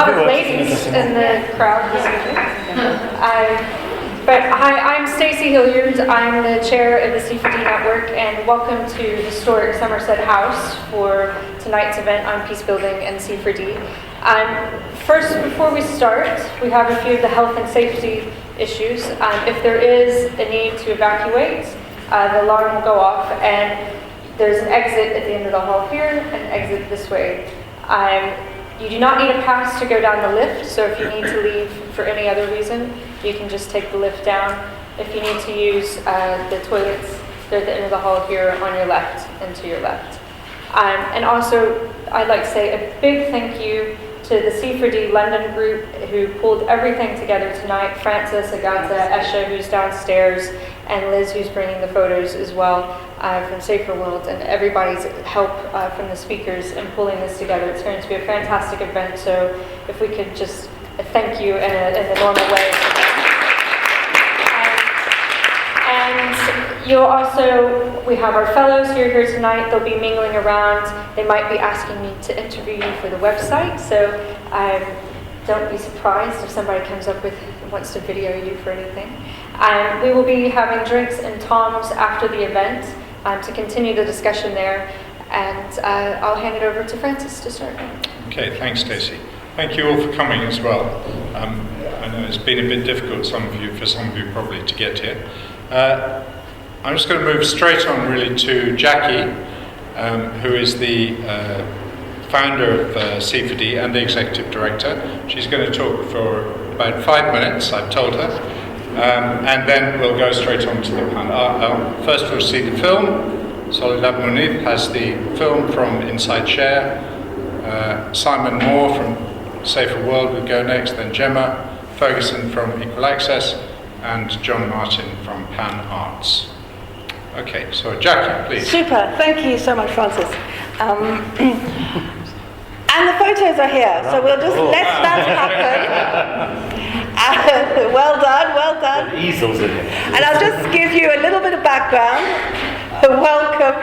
lot of ladies in the crowd this evening. But hi, I'm Stacey Hilliard. I'm the chair of the C4D Network, and welcome to historic Somerset House for tonight's event on Peacebuilding and C4D. First, before we start, we have a few of the health and safety issues. If there is a need to evacuate, the alarm will go off, and there's an exit at the end of the hall here, and an exit this way. You do not need a pass to go down the lift, so if you need to leave for any other reason, you can just take the lift down. If you need to use the toilets, they're at the end of the hall here on your left and to your left. And also, I'd like to say a big thank you to the C4D London group who pulled everything together tonight. Francis, Agata, Esha, who's downstairs, and Liz, who's bringing the photos as well from SaferWorld, and everybody's help from the speakers in pulling this together. It's going to be a fantastic event, so if we could just thank you in a normal way. And you'll also, we have our fellows here tonight. They'll be mingling around. They might be asking me to interview you for the website, so don't be surprised if somebody comes up with wants to video you for anything. We will be having drinks and Tom's after the event to continue the discussion there, and I'll hand it over to Francis to start. Okay, thanks, Stacey. Thank you all for coming as well. I know it's been a bit difficult, for some of you probably, to get here. I'm just going to move straight on really to Jackie, who is the founder of C4D and the executive director. She's going to talk for about 5 minutes, I've told her, and then we'll go straight on to the panel. First we'll see the film. Soledad Muniz has the film from Inside Share. Simon Moore from SaferWorld will go next, then Gemma Ferguson from Equal Access, and John Martin from Pan Arts. Okay, so Jackie, please. Super, thank you so much, Francis. And the photos are here, so we'll just let that happen. Well done, well done. The easels in here. And I'll just give you a little bit of background. Welcome.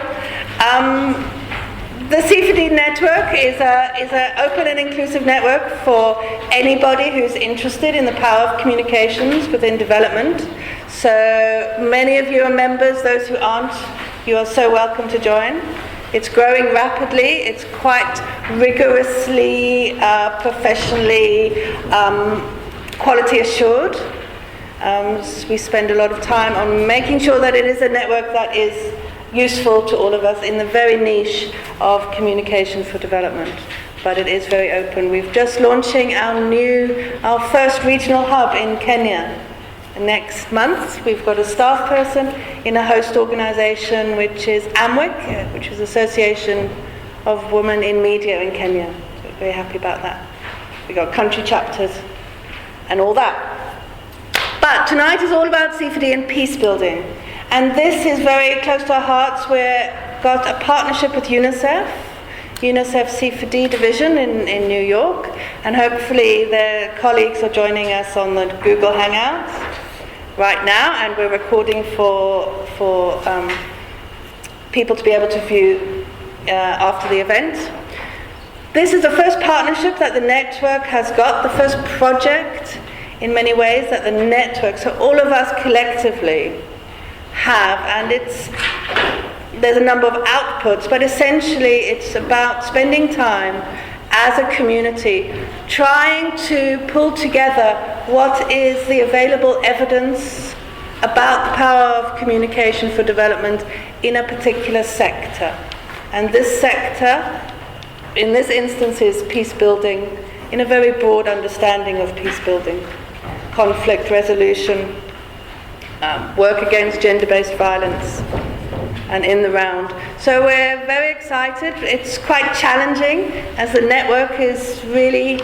The C4D Network is an open and inclusive network for anybody who's interested in the power of communications within development. So many of you are members. Those who aren't, you are so welcome to join. It's growing rapidly. It's quite rigorously, professionally, quality assured. We spend a lot of time on making sure that it is a network that is useful to all of us in the very niche of communication for development. But it is very open. We're just launching our first regional hub in Kenya. Next month, we've got a staff person in a host organization, which is AMWIC, which is Association of Women in Media in Kenya. So we're very happy about that. We've got country chapters and all that. But tonight is all about C4D and peacebuilding. And this is very close to our hearts. We've got a partnership with UNICEF C4D division in New York, and hopefully their colleagues are joining us on the Google Hangouts right now, and we're recording for people to be able to view after the event. This is the first partnership that the network has got, the first project in many ways that the network, so all of us collectively have, and there's a number of outputs, but essentially it's about spending time as a community trying to pull together what is the available evidence about the power of communication for development in a particular sector. And this sector, in this instance, is peacebuilding in a very broad understanding of peacebuilding, conflict resolution, work against gender-based violence, and in the round. So we're very excited. It's quite challenging as the network is really,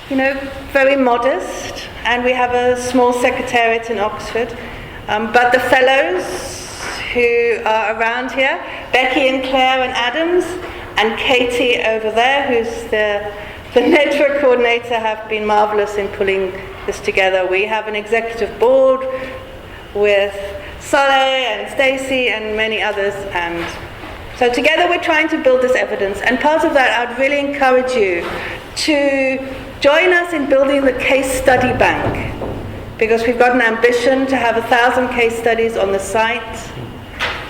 very modest, and we have a small secretariat in Oxford. But the fellows who are around here, Becky and Claire and Adams, and Katie over there, who's the network coordinator, have been marvelous in pulling this together. We have an executive board with Saleh and Stacey and many others, and so together we're trying to build this evidence. And part of that, I'd really encourage you to Join us in building the case study bank, because we've got an ambition to have 1,000 case studies on the site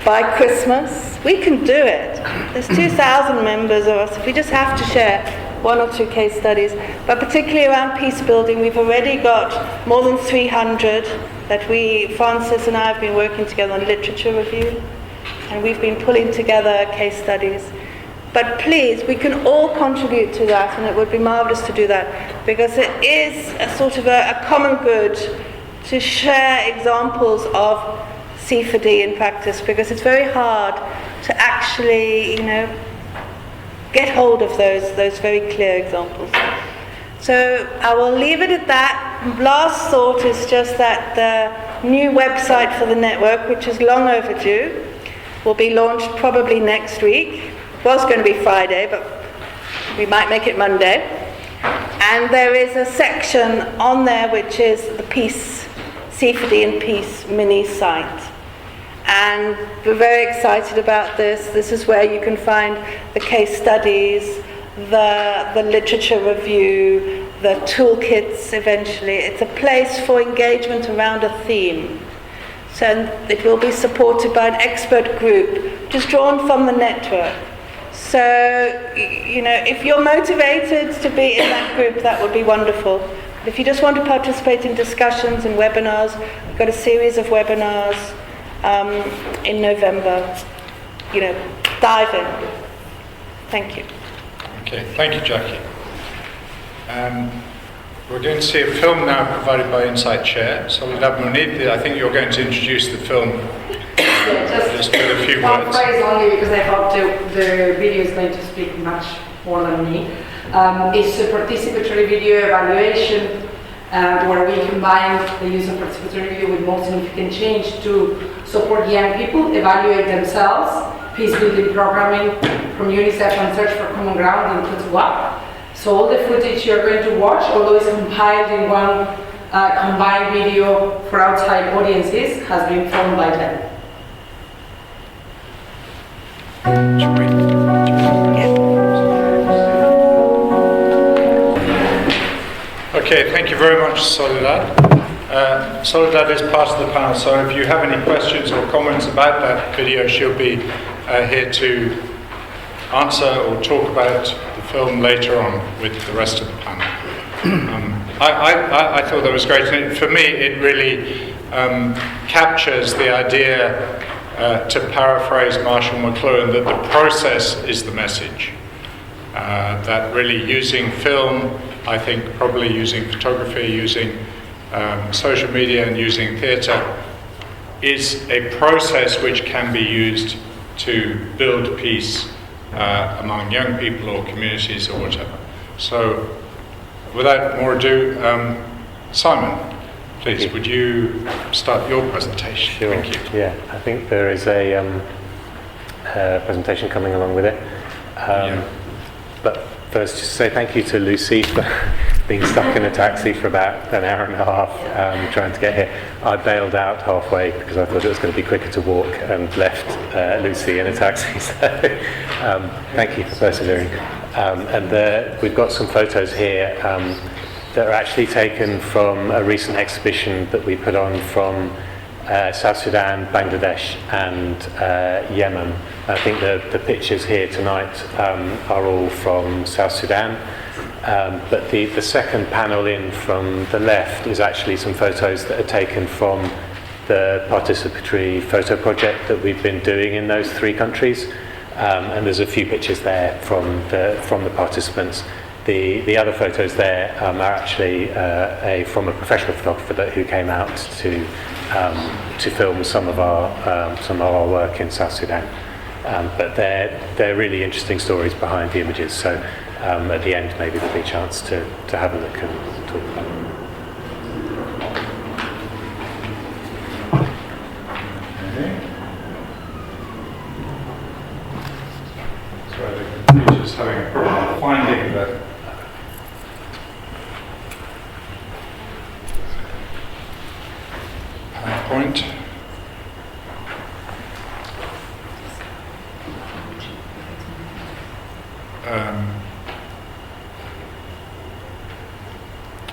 by Christmas. We can do it. There's 2,000 members of us. If we just have to share 1 or 2 case studies, but particularly around Peacebuilding, we've already got more than 300 that Francis and I have been working together on literature review, and we've been pulling together case studies. But please, we can all contribute to that, and it would be marvellous to do that, because it is a sort of a common good to share examples of C4D in practice, because it's very hard to actually, get hold of those very clear examples. So I will leave it at that. Last thought is just that the new website for the network, which is long overdue, will be launched probably next week. It was going to be Friday, but we might make it Monday. And there is a section on there which is the Peace, C4D and Peace mini site. And we're very excited about this. This is where you can find the case studies, the literature review, the toolkits eventually. It's a place for engagement around a theme. So it will be supported by an expert group, which is drawn from the network. So, if you're motivated to be in that group, that would be wonderful. But if you just want to participate in discussions and webinars, we've got a series of webinars in November. Dive in. Thank you. Okay, thank you, Jackie. We're going to see a film now provided by Insight Chair. Soledad Munid, I think you're going to introduce the film. Just with a few one words. phrase only, because I thought the video is going to speak much more than me. It's a participatory video evaluation where we combine the use of participatory video with more significant change to support young people evaluate themselves, peacebuilding programming from UNICEF and Search for Common Ground in Kutuwa. So all the footage you're going to watch, although it's compiled in one combined video for outside audiences, has been filmed by them. Okay, thank you very much, Soledad. Soledad is part of the panel, so if you have any questions or comments about that video, she'll be here to answer or talk about the film later on with the rest of the panel. I thought that was great, and for me it really captures the idea, to paraphrase Marshall McLuhan, that the process is the message. That really using film, I think probably using photography, using social media and using theatre is a process which can be used to build peace among young people or communities or whatever. So without more ado, Simon, please, would you start your presentation? Sure. Thank you. Yeah, I think there is a presentation coming along with it. But first, just say thank you to Lucy for being stuck in a taxi for about an hour and a half trying to get here. I bailed out halfway because I thought it was going to be quicker to walk and left Lucy in a taxi. So thank you for persevering. And we've got some photos here that are actually taken from a recent exhibition that we put on from South Sudan, Bangladesh and Yemen. I think the pictures here tonight are all from South Sudan, but the second panel in from the left is actually some photos that are taken from the participatory photo project that we've been doing in those 3 countries, and there's a few pictures there from the participants. The other photos there are actually from a professional photographer who came out to film some of our work in South Sudan. But they're really interesting stories behind the images. So at the end, maybe there'll be a chance to have a look and talk about them. Sorry, the computer's having a problem finding the PowerPoint.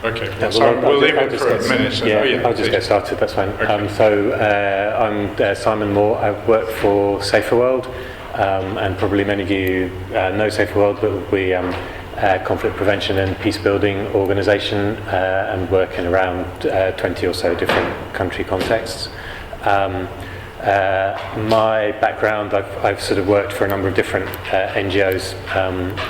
Okay, Well, so we'll leave I'll it just for a get- minute. Yeah, I'll just please. get started, that's fine. Okay. I'm Simon Moore. I work for SaferWorld, and probably many of you know SaferWorld, but we conflict prevention and peacebuilding organisation and work in around 20 or so different country contexts. My background, I've sort of worked for a number of different NGOs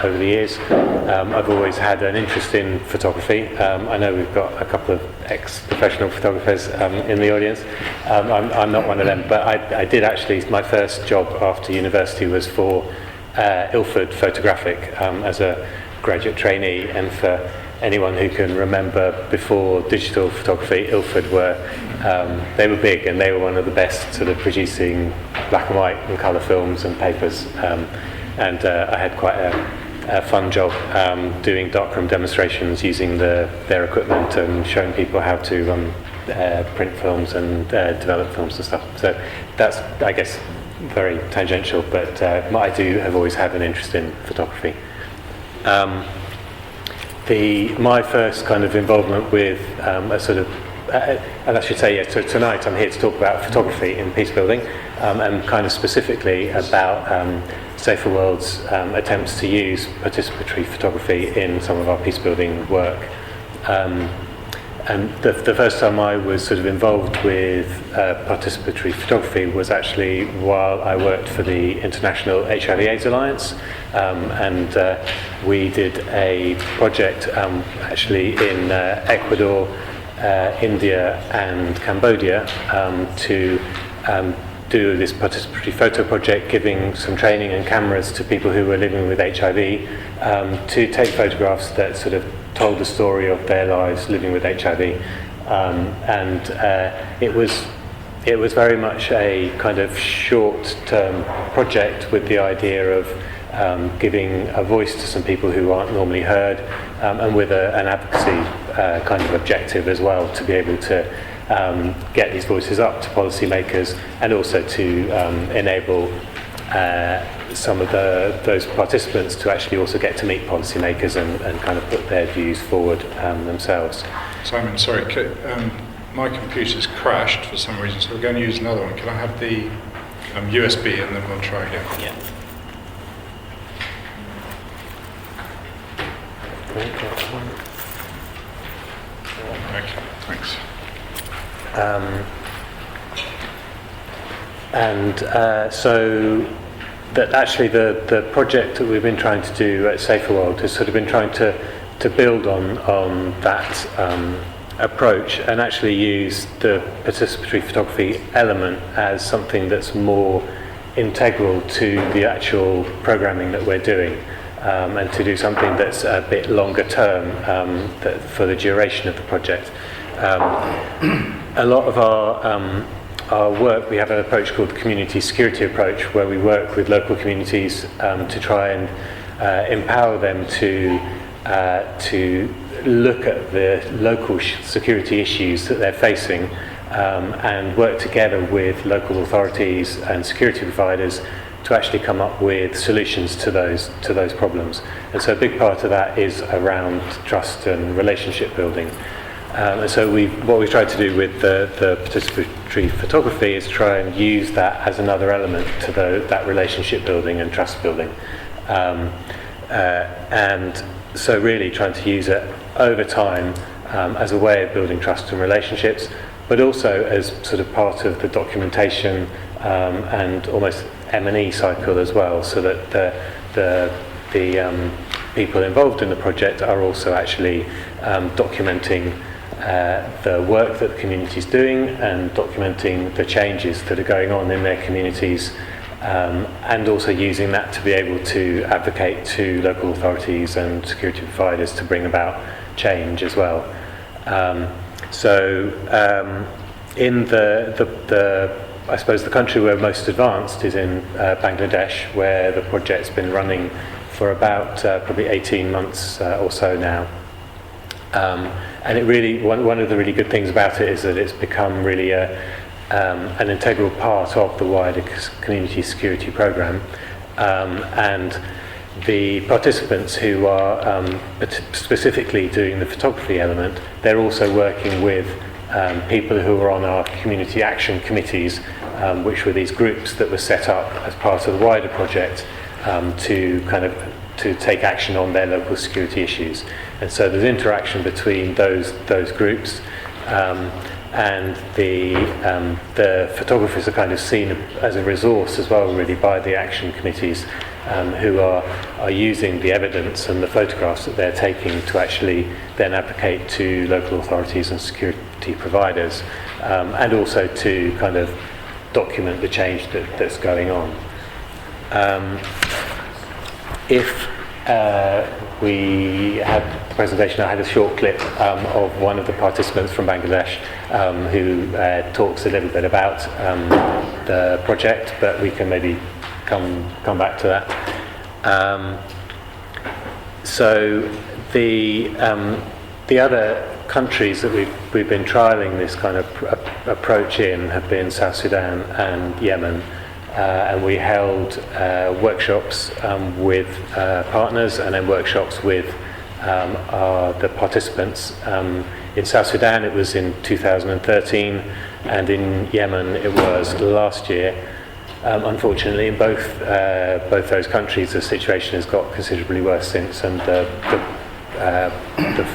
over the years. I've always had an interest in photography. I know we've got a couple of ex-professional photographers in the audience. I'm not one of them, but I did actually, my first job after university was for Ilford Photographic as a graduate trainee, and for anyone who can remember before digital photography, Ilford they were big, and they were one of the best sort of producing black and white and colour films and papers, and I had quite a fun job doing darkroom demonstrations using their equipment and showing people how to print films and develop films and stuff. So that's, I guess, very tangential, but I do have always had an interest in photography. My first kind of involvement with a sort of, and I should say, yeah, so tonight I'm here to talk about photography in peacebuilding, and kind of specifically about SaferWorld's attempts to use participatory photography in some of our peacebuilding work. And the first time I was sort of involved with participatory photography was actually while I worked for the International HIV/AIDS Alliance, and we did a project actually in Ecuador, India and Cambodia to do this participatory photo project, giving some training and cameras to people who were living with HIV to take photographs that sort of told the story of their lives living with HIV, and it was very much a kind of short-term project with the idea of giving a voice to some people who aren't normally heard, and with an advocacy kind of objective as well, to be able to get these voices up to policymakers, and also to enable some of those participants to actually also get to meet policymakers and kind of put their views forward themselves. Simon, sorry, my computer's crashed for some reason, so we're going to use another one. Can I have the USB and then we'll try again? Yeah. Okay, thanks. So that actually the project that we've been trying to do at SaferWorld has sort of been trying to build on that approach, and actually use the participatory photography element as something that's more integral to the actual programming that we're doing, and to do something that's a bit longer term for the duration of the project. A lot of our work, we have an approach called the community security approach, where we work with local communities to try and empower them to look at the local security issues that they're facing, and work together with local authorities and security providers to actually come up with solutions to those problems. And so a big part of that is around trust and relationship building. And so what we've tried to do with the participatory photography is try and use that as another element to that relationship building and trust building. And so really trying to use it over time as a way of building trust and relationships, but also as sort of part of the documentation and almost M&E cycle as well, so that the people involved in the project are also actually documenting the work that the community is doing, and documenting the changes that are going on in their communities, and also using that to be able to advocate to local authorities and security providers to bring about change as well. In I suppose the country we're most advanced is in Bangladesh, where the project's been running for about probably 18 months or so now. And it really, one of the really good things about it is that it's become really an integral part of the wider community security program. And the participants who are specifically doing the photography element, they're also working with people who are on our community action committees, which were these groups that were set up as part of the wider project to take action on their local security issues. And so there's interaction between those groups, and the photographers are kind of seen as a resource as well, really, by the action committees, who are using the evidence and the photographs that they're taking to actually then advocate to local authorities and security providers, and also to kind of document the change that's going on. If we had the presentation, I had a short clip of one of the participants from Bangladesh who talks a little bit about the project, but we can maybe come back to that. So the other countries that we've been trialling this kind of approach in have been South Sudan and Yemen. And we held workshops with partners, and then workshops with the participants. In South Sudan it was in 2013, and in Yemen it was last year. Unfortunately, in both those countries the situation has got considerably worse since, and the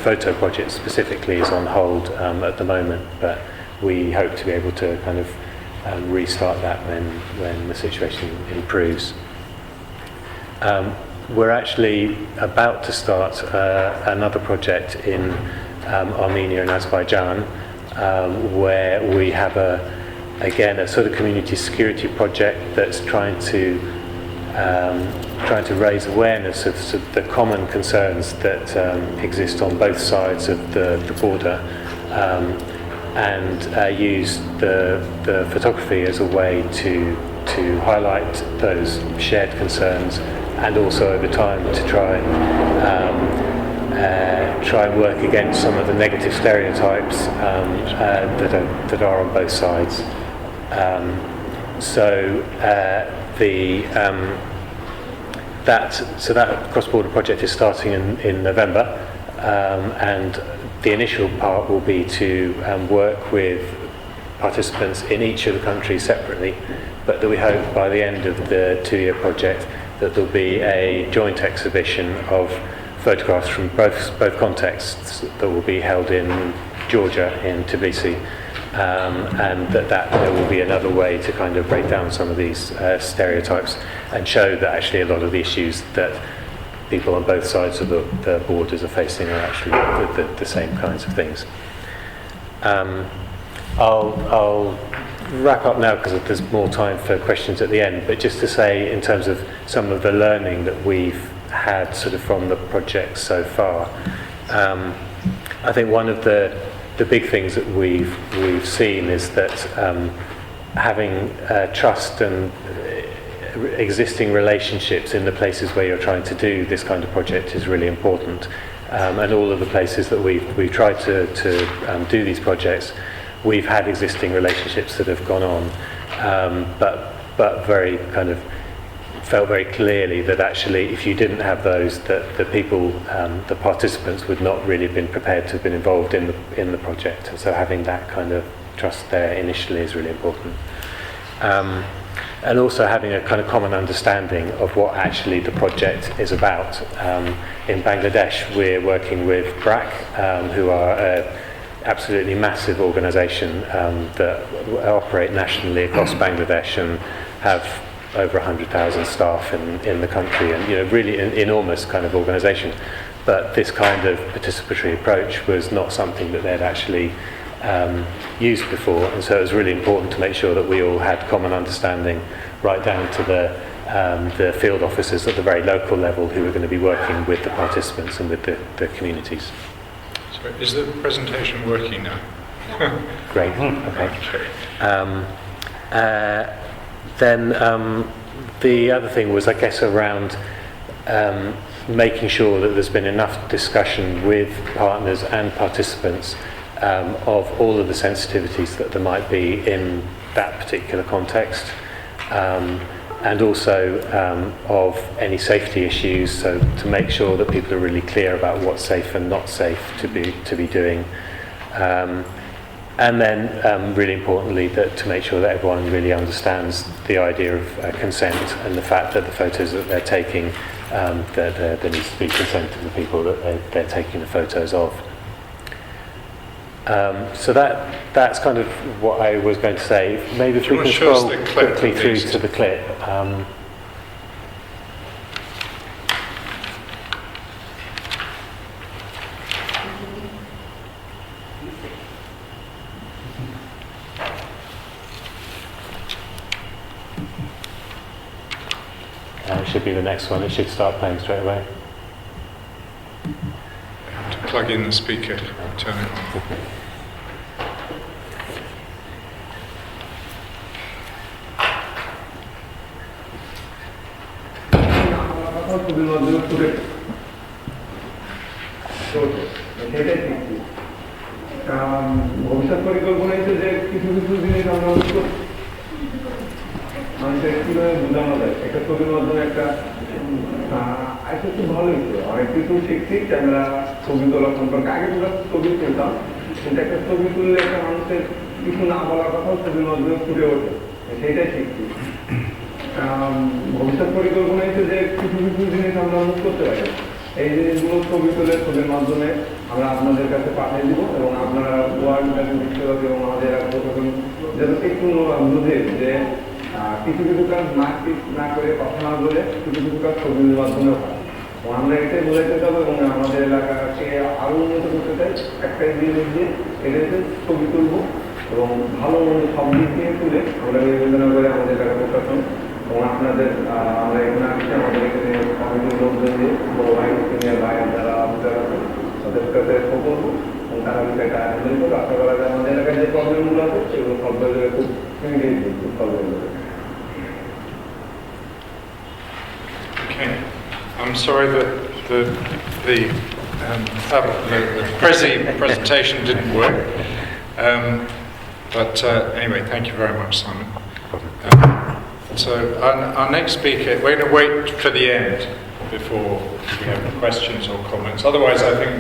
photo project specifically is on hold at the moment, but we hope to be able to kind of restart that when the situation improves. We're actually about to start another project in Armenia and Azerbaijan, where we have again a sort of community security project that's trying to raise awareness of the common concerns that exist on both sides of the border, and use the photography as a way to highlight those shared concerns, and also over time to try and work against some of the negative stereotypes that are on both sides. That cross-border project is starting in November, and the initial part will be to work with participants in each of the countries separately, but that we hope by the end of the 2-year project that there'll be a joint exhibition of photographs from both contexts that will be held in Georgia, in Tbilisi, and that there will be another way to kind of break down some of these stereotypes and show that actually a lot of the issues that people on both sides of the borders are facing are actually the same kinds of things. I'll wrap up now because there's more time for questions at the end, but just to say in terms of some of the learning that we've had sort of from the project so far, I think one of the big things that we've seen is that having trust and existing relationships in the places where you're trying to do this kind of project is really important, and all of the places that we've tried to do these projects, we've had existing relationships that have gone on, but very kind of felt very clearly that actually if you didn't have those, that the people, the participants would not really have been prepared to have been involved in the project. And so having that kind of trust there initially is really important. And also having a kind of common understanding of what actually the project is about. In Bangladesh, we're working with BRAC, who are an absolutely massive organisation that operate nationally across Bangladesh and have over 100,000 staff in the country, and really an enormous kind of organisation. But this kind of participatory approach was not something that they'd actually used before, and so it was really important to make sure that we all had common understanding right down to the field officers at the very local level who were going to be working with the participants and with the communities. So is the presentation working now? Great, okay. Then the other thing was, I guess, around making sure that there's been enough discussion with partners and participants of all of the sensitivities that there might be in that particular context. and also of any safety issues, so to make sure that people are really clear about what's safe and not safe to be doing. And then, really importantly, that to make sure that everyone really understands the idea of consent and the fact that the photos that they're taking, that there needs to be consent to the people that they're taking the photos of. So that's kind of what I was going to say. Maybe if we can scroll quickly through to the clip. Should be the next one. It should start playing straight away. To plug in the speaker, turn it on. ভবিষ্যৎ পরিকল্পনা হচ্ছে যে কিছু কিছু জিনিস আমরা মানুষের কীভাবে বোঝানো যায় একটা ছবির মাধ্যমে একটা আজকে খুব ভালো হয়েছে অনেক কিছু শিখছি ক্যামেরা ছবি তোলা সম্পর্কে আগে আমরা ছবি তুলতাম কিন্তু একটা ছবি তুললে একটা মানুষের কিছু না বলার কথাও ছবির মাধ্যমে ফুটে ওঠে সেইটাই শিখছি ভবিষ্যৎ পরিকল্পনা হচ্ছে যে কিছু কিছু জিনিস আমরা মুখ করতে পারি এই জিনিসগুলো ছবি তুলে ছবির মাধ্যমে আমরা আপনাদের কাছে পাঠিয়ে দিব এবং আপনারা ওয়ার্ল্ড বিশ্বব্যাপী এবং আমাদের যেন একটু বুঝে যে কিছু কিছু কাজ না করে কথা না বলে কিছু কিছু কাজ ছবির মাধ্যমে হয় এবং আমরা এটাই বোঝাইতে চাবো এবং আমাদের এলাকাকে আরও উন্নত করতে চাই একটাই জিনিস দিয়ে এটা হচ্ছে ছবি তুলবো এবং ভালো সব দিক দিয়ে তুলে আমরা বিবেচনা করে আমাদের এলাকা প্রশাসন এবং আপনাদের আমরা এখানে আসছি আমাদের এখানে কমিটির লোকজন দিয়ে বড় ভাই সিনিয়র ভাই যারা অফিসার আছে তাদের কাছে প্রকল্প এবং তারা বিষয়টা হ্যান্ডেল করবে আশা করা যায় আমাদের এলাকায় যে প্রবলেমগুলো আছে সেগুলো সলভ হয়ে যাবে খুব ইমিডিয়েটলি খুব সলভ হয়ে যাবে Okay, I'm sorry that the presentation didn't work. But anyway, thank you very much, Simon. So our next speaker, we're going to wait for the end before we have questions or comments. Otherwise, I think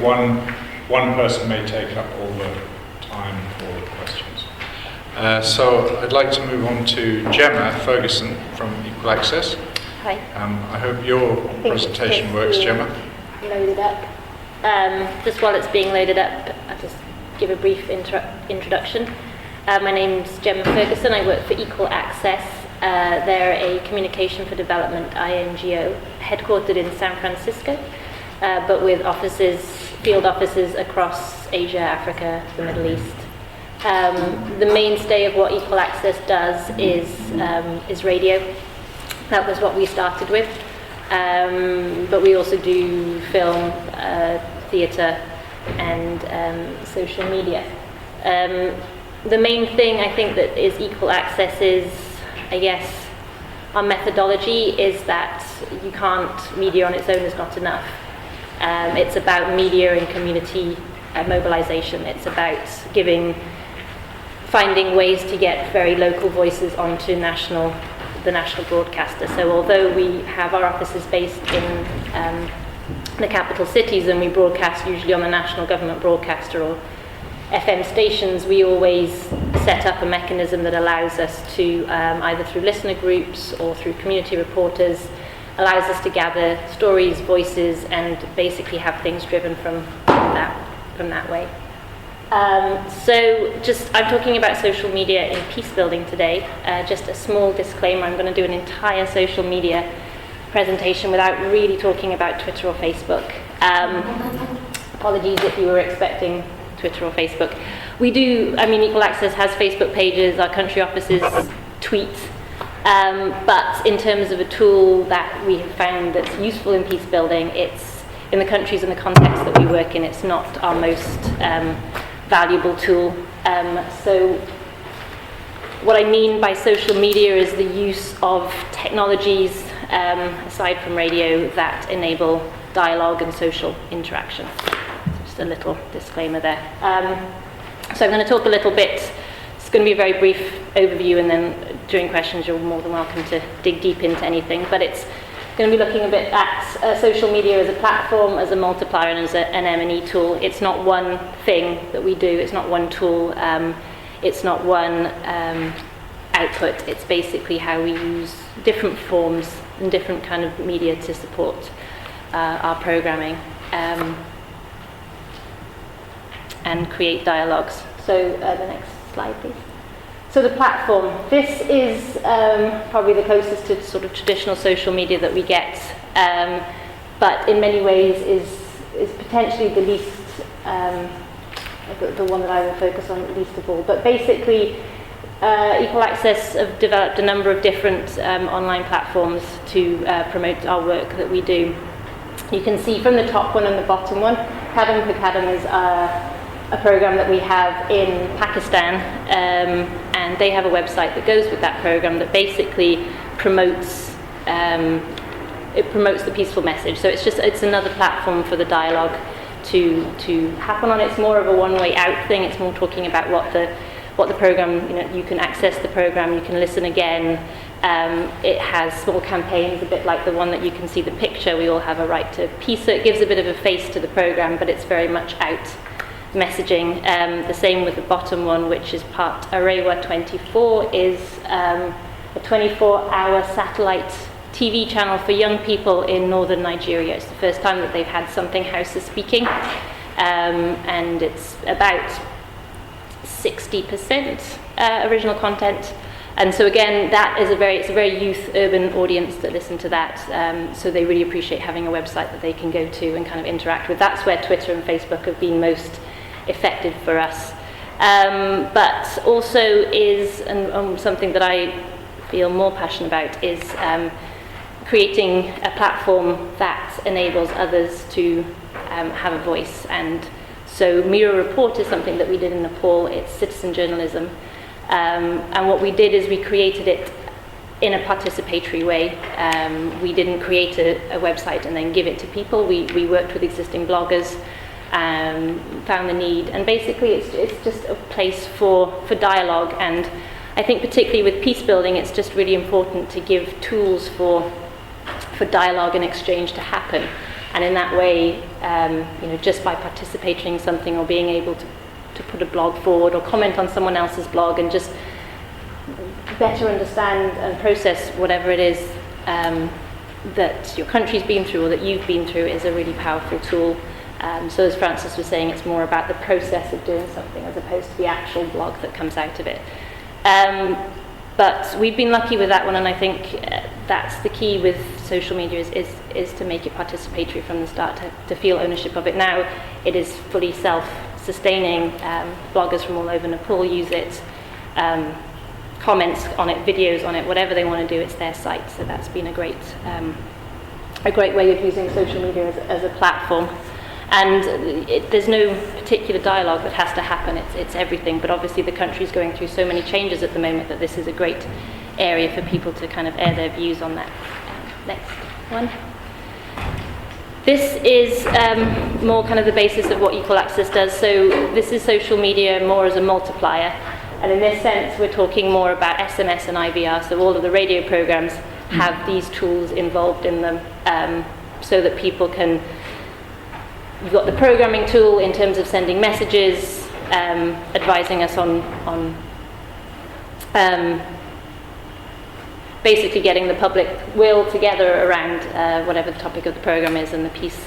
one person may take up all the time for questions. So I'd like to move on to Gemma Ferguson from Equal Access. Hi. I hope your presentation works, Gemma. Loaded up. Just while it's being loaded up, I'll just give a brief introduction. My name's Gemma Ferguson. I work for Equal Access. They're a communication for development INGO headquartered in San Francisco, but with field offices across Asia, Africa, the Middle East. The mainstay of what Equal Access does is radio. That was what we started with, but we also do film, theatre and social media. The main thing I think that is Equal Access is, I guess, our methodology is that media on its own is not enough. It's about media and community mobilization. It's about finding ways to get very local voices onto the national broadcaster. So although we have our offices based in the capital cities and we broadcast usually on the national government broadcaster or FM stations, we always set up a mechanism that allows us to, either through listener groups or through community reporters, allows us to gather stories, voices, and basically have things driven from that way. I'm talking about social media in Peacebuilding today. Just a small disclaimer, I'm going to do an entire social media presentation without really talking about Twitter or Facebook. Apologies if you were expecting Twitter or Facebook. Equal Access has Facebook pages, our country offices tweet, but in terms of a tool that we have found that's useful in peacebuilding, it's in the countries and the context that we work in, it's not our most valuable tool. So what I mean by social media is the use of technologies, aside from radio, that enable dialogue and social interaction. Just a little disclaimer there. So I'm going to talk a little bit, it's going to be a very brief overview and then during questions, you're more than welcome to dig deep into anything. But it's going to be looking a bit at social media as a platform, as a multiplier, and as an M&E tool. It's not one thing that we do. It's not one tool. It's not one output. It's basically how we use different forms and different kind of media to support our programming and create dialogues. So the next slide, please. So the platform. This is probably the closest to sort of traditional social media that we get, but in many ways is potentially the least, the one that I will focus on least of all. But basically, Equal Access have developed a number of different online platforms to promote our work that we do. You can see from the top one and the bottom one, Kadam for Kadam is a program that we have in Pakistan, and they have a website that goes with that program that basically promotes the peaceful message. So it's another platform for the dialogue to happen on. It's more of a one-way out thing. It's more talking about what the program, you can access the program, you can listen again. It has small campaigns, a bit like the one that you can see the picture. We all have a right to peace. So it gives a bit of a face to the program, but it's very much out messaging. The same with the bottom one, which is part Arewa 24, is a 24-hour satellite TV channel for young people in northern Nigeria. It's the first time that they've had something Hausa speaking, and it's about 60% original content. And so again, it's a very youth urban audience that listen to that. So they really appreciate having a website that they can go to and kind of interact with. That's where Twitter and Facebook have been most effective for us. But also is, and something that I feel more passionate about, is creating a platform that enables others to have a voice. And so Mirror Report is something that we did in Nepal. It's citizen journalism. And what we did is we created it in a participatory way. We didn't create a website and then give it to people. We worked with existing bloggers, found the need, and basically it's just a place for dialogue. And I think particularly with Peacebuilding, it's just really important to give tools for dialogue and exchange to happen. And in that way, just by participating in something or being able to put a blog forward or comment on someone else's blog and just better understand and process whatever it is that your country's been through or that you've been through is a really powerful tool. So as Francis was saying, it's more about the process of doing something as opposed to the actual blog that comes out of it. But we've been lucky with that one, and I think that's the key with social media is to make it participatory from the start, to feel ownership of it. Now it is fully self-sustaining. Bloggers from all over Nepal use it, comments on it, videos on it, whatever they want to do, it's their site. So that's been a great way of using social media as a platform. And there's no particular dialogue that has to happen, it's everything. But obviously the country's going through so many changes at the moment that this is a great area for people to kind of air their views on that. Next one. This is more kind of the basis of what Equal Access does. So this is social media more as a multiplier. And in this sense, we're talking more about SMS and IVR. So all of the radio programs have these tools involved in them so that people can... We've got the programming tool in terms of sending messages, advising us on basically getting the public will together around whatever the topic of the program is, and the piece,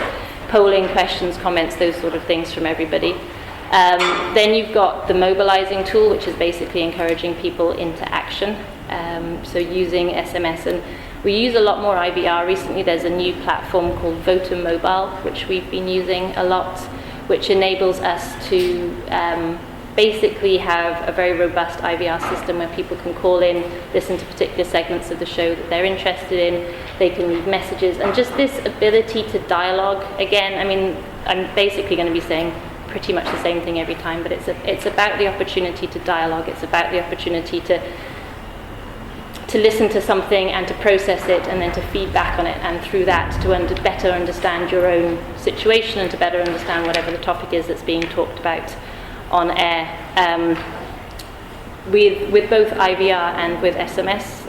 polling, questions, comments, those sort of things from everybody. Then you've got the mobilizing tool, which is basically encouraging people into action. So using SMS, and we use a lot more IVR. Recently there's a new platform called Voter Mobile, which we've been using a lot, which enables us to basically have a very robust IVR system where people can call in, listen to particular segments of the show that they're interested in, they can leave messages, and just this ability to dialogue. Again, I mean, I'm basically going to be saying pretty much the same thing every time, but it's about the opportunity to dialogue, it's about the opportunity to listen to something and to process it and then to feed back on it, and through that to better understand your own situation and to better understand whatever the topic is that's being talked about on air. with both IVR and with SMS,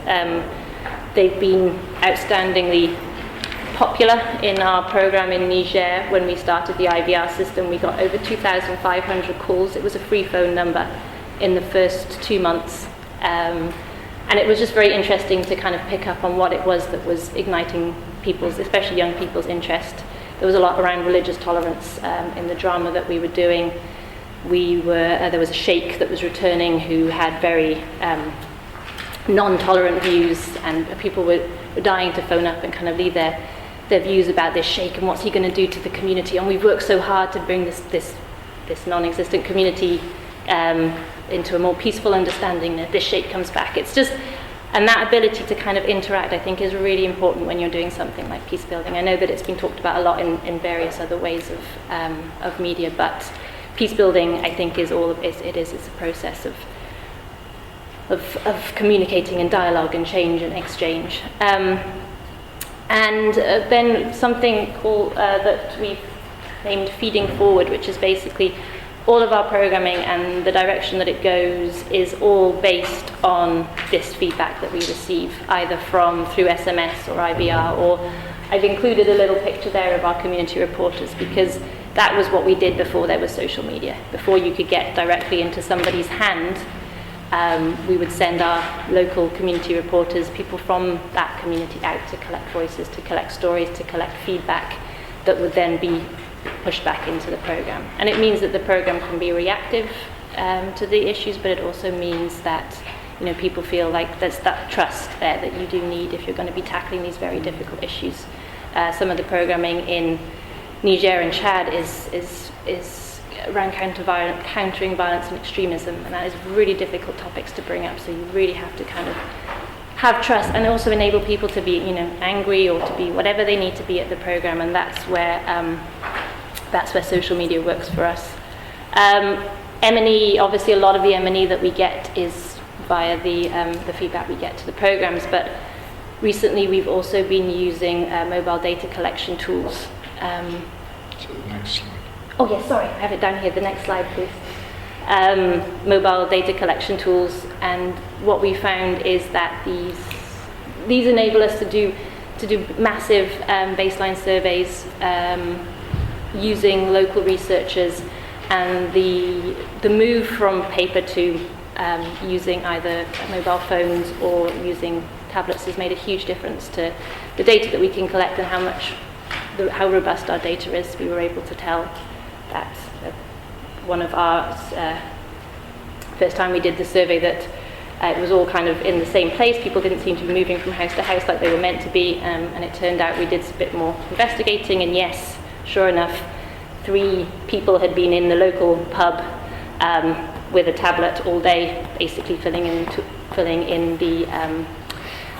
they've been outstandingly popular in our program in Niger. When we started the IVR system, we got over 2,500 calls. It was a free phone number in the first 2 months. And it was just very interesting to kind of pick up on what it was that was igniting people's, especially young people's interest. There was a lot around religious tolerance in the drama that we were doing. There was a sheikh that was returning who had very non-tolerant views, and people were dying to phone up and kind of leave their views about this sheikh and what's he going to do to the community. And we've worked so hard to bring this non-existent community into a more peaceful understanding that this sheikh comes back. It's just, and that ability to kind of interact, I think, is really important when you're doing something like peace building. I know that it's been talked about a lot in various other ways of media, but peace building, I think, is it's a process of communicating and dialogue and change and exchange. And then something called that we've named Feeding Forward, which is basically all of our programming and the direction that it goes is all based on this feedback that we receive, either through SMS or IVR, or I've included a little picture there of our community reporters, because that was what we did before there was social media. Before you could get directly into somebody's hand, we would send our local community reporters, people from that community, out to collect voices, to collect stories, to collect feedback that would then be pushed back into the program. And it means that the program can be reactive to the issues, but it also means that people feel like there's that trust there that you do need if you're going to be tackling these very difficult issues. Some of the programming in Niger and Chad is around countering violence and extremism, and that is really difficult topics to bring up, so you really have to kind of have trust and also enable people to be angry or to be whatever they need to be at the program, and that's where social media works for us. M&E, obviously a lot of the M&E that we get is via the feedback we get to the programs, but recently we've also been using mobile data collection tools. To the next slide. Oh yes, sorry, I have it down here. The next slide, please. Mobile data collection tools, and what we found is that these enable us to do massive baseline surveys using local researchers, and the move from paper to using either mobile phones or using tablets has made a huge difference to the data that we can collect and how robust our data is. We were able to tell that one of our first time we did the survey that it was all kind of in the same place. People didn't seem to be moving from house to house like they were meant to be, and it turned out we did a bit more investigating, and yes, sure enough, 3 people had been in the local pub with a tablet all day, basically filling in the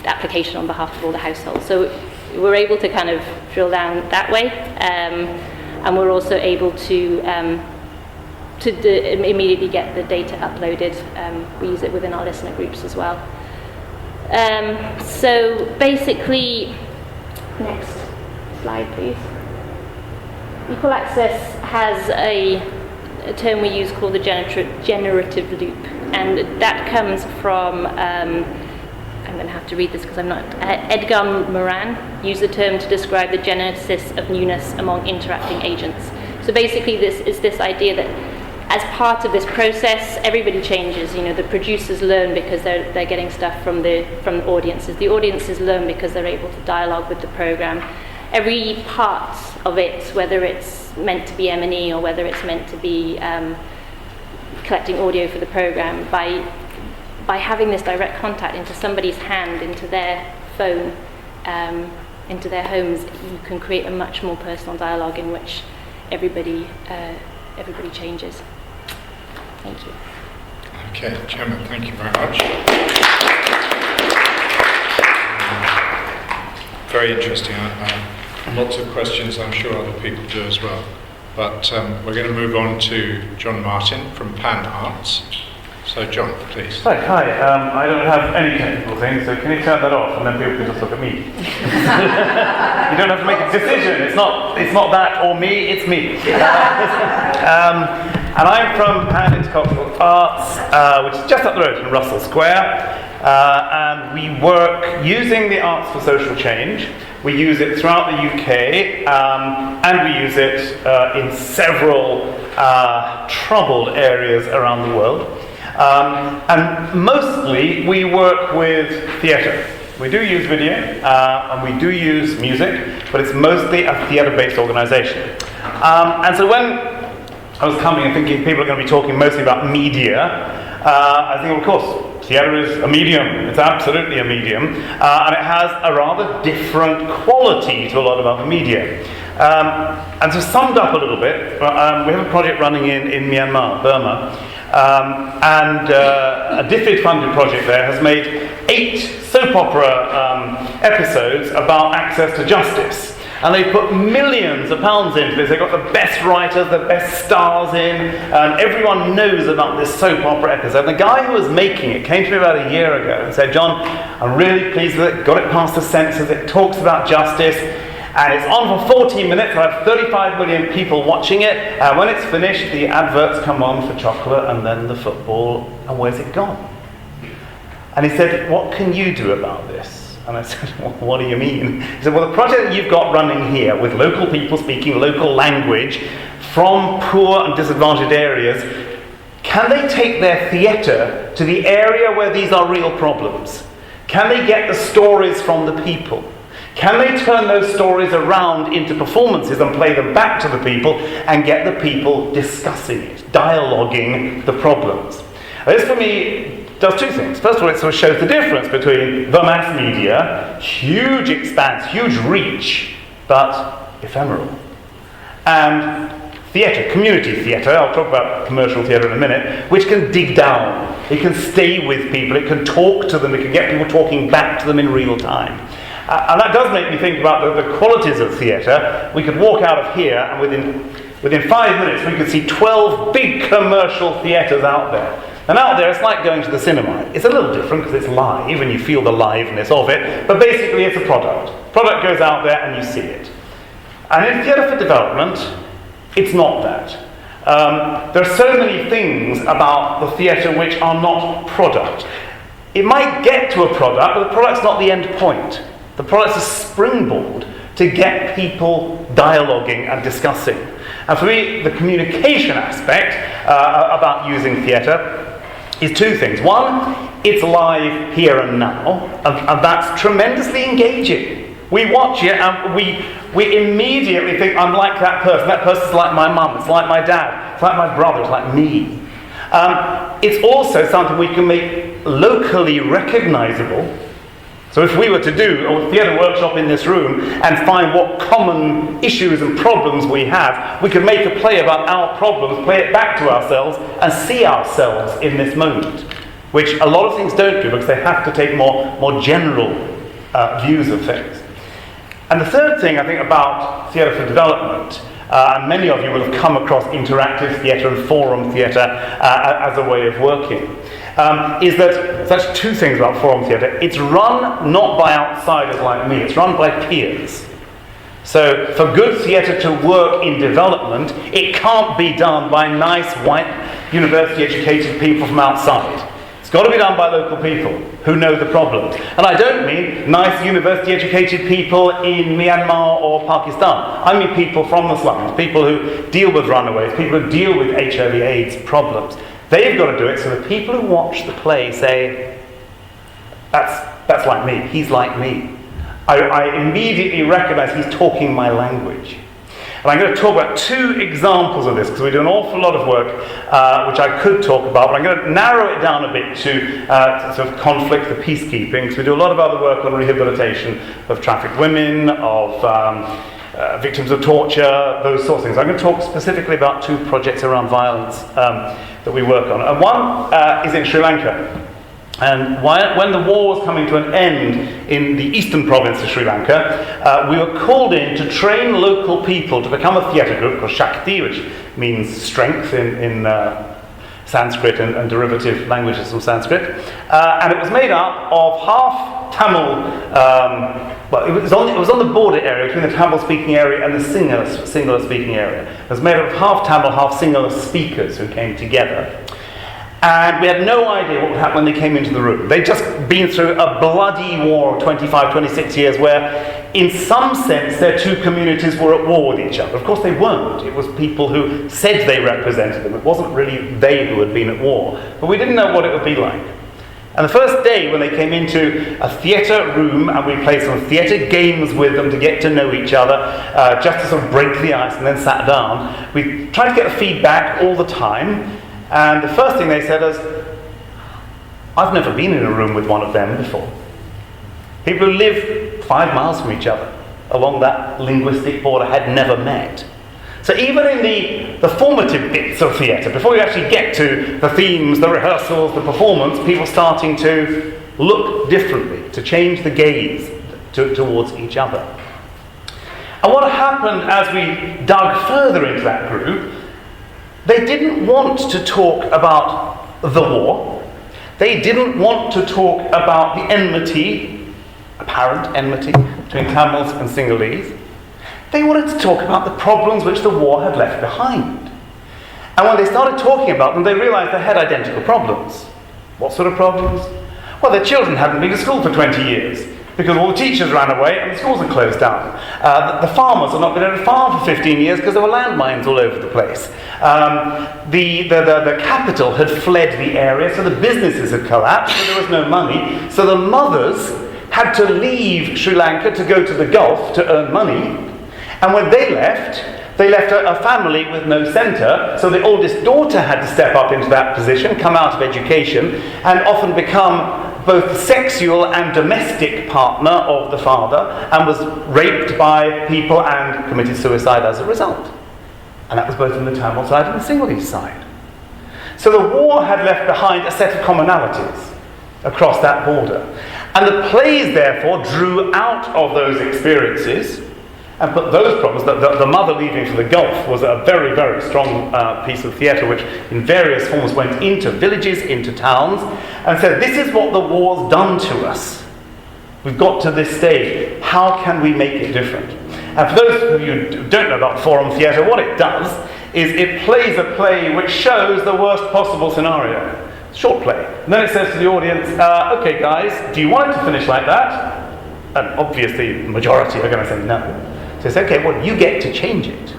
application on behalf of all the households. So we're able to kind of drill down that way, and we're also able to immediately get the data uploaded. We use it within our listener groups as well. So basically, next slide please. Equal access has a term we use called the generative loop, and that comes from I'm going to have to read this because I'm not. Edgar Morin used the term to describe the genesis of newness among interacting agents. So basically this is this idea that as part of this process, everybody changes. The producers learn because they're getting stuff from the audiences. The audiences learn because they're able to dialogue with the program. Every part of it, whether it's meant to be M&E or whether it's meant to be collecting audio for the program, by having this direct contact into somebody's hand, into their phone, into their homes, you can create a much more personal dialogue in which everybody changes. Thank you. Okay, Chairman, thank you very much. Very interesting. Lots of questions, I'm sure other people do as well. But we're going to move on to John Martin from Pan Arts. So John, please. Hi. I don't have any technical things, so can you turn that off and then people can just look at me? You don't have to make a decision. It's not that or me, it's me. And I'm from Hand Intercultural Arts, which is just up the road in Russell Square. And we work using the arts for social change. We use it throughout the UK, and we use it in several troubled areas around the world. And mostly we work with theatre. We do use video, and we do use music, but it's mostly a theatre-based organisation. And so when I was coming and thinking people are going to be talking mostly about media, I think, of course, theatre is a medium. It's absolutely a medium, and it has a rather different quality to a lot of other media. And so summed up a little bit, we have a project running in Myanmar, Burma, and a DFID-funded project there has made 8 soap opera episodes about access to justice. And they put millions of pounds into this. They've got the best writers, the best stars in, and everyone knows about this soap opera episode. And the guy who was making it came to me about a year ago and said, "John, I'm really pleased with it, got it past the censors, it talks about justice, and it's on for 14 minutes, I have 35 million people watching it, and when it's finished, the adverts come on for chocolate and then the football, and where's it gone?" And he said, "What can you do about this?" And I said, "Well, what do you mean?" He said, "Well, the project that you've got running here with local people speaking local language from poor and disadvantaged areas, can they take their theatre to the area where these are real problems? Can they get the stories from the people? Can they turn those stories around into performances and play them back to the people and get the people discussing it, dialoguing the problems?" This for me does 2 things. First of all, it sort of shows the difference between the mass media, huge expanse, huge reach, but ephemeral, and theatre, community theatre. I'll talk about commercial theatre in a minute, which can dig down. It can stay with people, it can talk to them, it can get people talking back to them in real time. And that does make me think about the qualities of theatre. We could walk out of here and within 5 minutes we could see 12 big commercial theatres out there. And out there, it's like going to the cinema. It's a little different because it's live and you feel the liveness of it, but basically it's a product. Product goes out there and you see it. And in theatre for development, it's not that. There are so many things about the theatre which are not product. It might get to a product, but the product's not the end point. The product's a springboard to get people dialoguing and discussing. And for me, the communication aspect about using theatre is 2 things. One, it's live here and now, and that's tremendously engaging. We watch it and we immediately think, I'm like that person. That person's like my mum, it's like my dad, it's like my brother, it's like me. It's also something we can make locally recognisable. So if we were to do a theatre workshop in this room and find what common issues and problems we have, we could make a play about our problems, play it back to ourselves, and see ourselves in this moment, which a lot of things don't do because they have to take more general views of things. And the third thing I think about theatre for development, and many of you will have come across interactive theatre and forum theatre as a way of working, is that there's actually 2 things about forum theatre. It's run not by outsiders like me, it's run by peers. So for good theatre to work in development, it can't be done by nice white university educated people from outside. It's got to be done by local people who know the problems. And I don't mean nice university educated people in Myanmar or Pakistan. I mean people from the slums, people who deal with runaways, people who deal with HIV/AIDS problems. They've got to do it so the people who watch the play say, that's like me, he's like me. I immediately recognise he's talking my language. And I'm going to talk about 2 examples of this because we do an awful lot of work which I could talk about, but I'm going to narrow it down a bit to sort of conflict, the peacekeeping, because we do a lot of other work on rehabilitation of trafficked women, of victims of torture, those sorts of things. I'm going to talk specifically about 2 projects around violence that we work on. And one is in Sri Lanka. And when the war was coming to an end in the eastern province of Sri Lanka, we were called in to train local people to become a theatre group called Shakti, which means strength in Sanskrit and derivative languages from Sanskrit. And it was made up of half Tamil, it was on the border area between the Tamil-speaking area and the Sinhala-speaking area. It was made up of half Tamil, half Sinhala speakers who came together. And we had no idea what would happen when they came into the room. They'd just been through a bloody war of 25, 26 years where, in some sense, their two communities were at war with each other. Of course, they weren't. It was people who said they represented them. It wasn't really they who had been at war. But we didn't know what it would be like. And the first day when they came into a theatre room and we played some theatre games with them to get to know each other, just to sort of break the ice and then sat down, we tried to get feedback all the time. And the first thing they said was, I've never been in a room with one of them before. People who live 5 miles from each other along that linguistic border had never met. So even in the formative bits of theatre, before you actually get to the themes, the rehearsals, the performance, people starting to look differently, to change the gaze towards each other. And what happened as we dug further into that group, they didn't want to talk about the war. They didn't want to talk about the enmity, apparent enmity, between Tamils and Sinhalese. They wanted to talk about the problems which the war had left behind. And when they started talking about them, they realized they had identical problems. What sort of problems? Well, their children hadn't been to school for 20 years because all the teachers ran away and the schools had closed down. The farmers had not been able to farm for 15 years because there were landmines all over the place. The capital had fled the area, so the businesses had collapsed, so there was no money. So the mothers had to leave Sri Lanka to go to the Gulf to earn money. And when they left a family with no centre, so the oldest daughter had to step up into that position, come out of education, and often become both the sexual and domestic partner of the father, and was raped by people and committed suicide as a result. And that was both on the Tamil side and the Sinhalese side. So the war had left behind a set of commonalities across that border. And the plays, therefore, drew out of those experiences and put those problems, the mother leaving for the Gulf was a very, very strong piece of theatre which in various forms went into villages, into towns, and said, this is what the war's done to us. We've got to this stage. How can we make it different? And for those of you who don't know about forum theatre, what it does is it plays a play which shows the worst possible scenario. Short play. And then it says to the audience, okay guys, do you want it to finish like that? And obviously the majority are going to say no. So it's okay, well, you get to change it.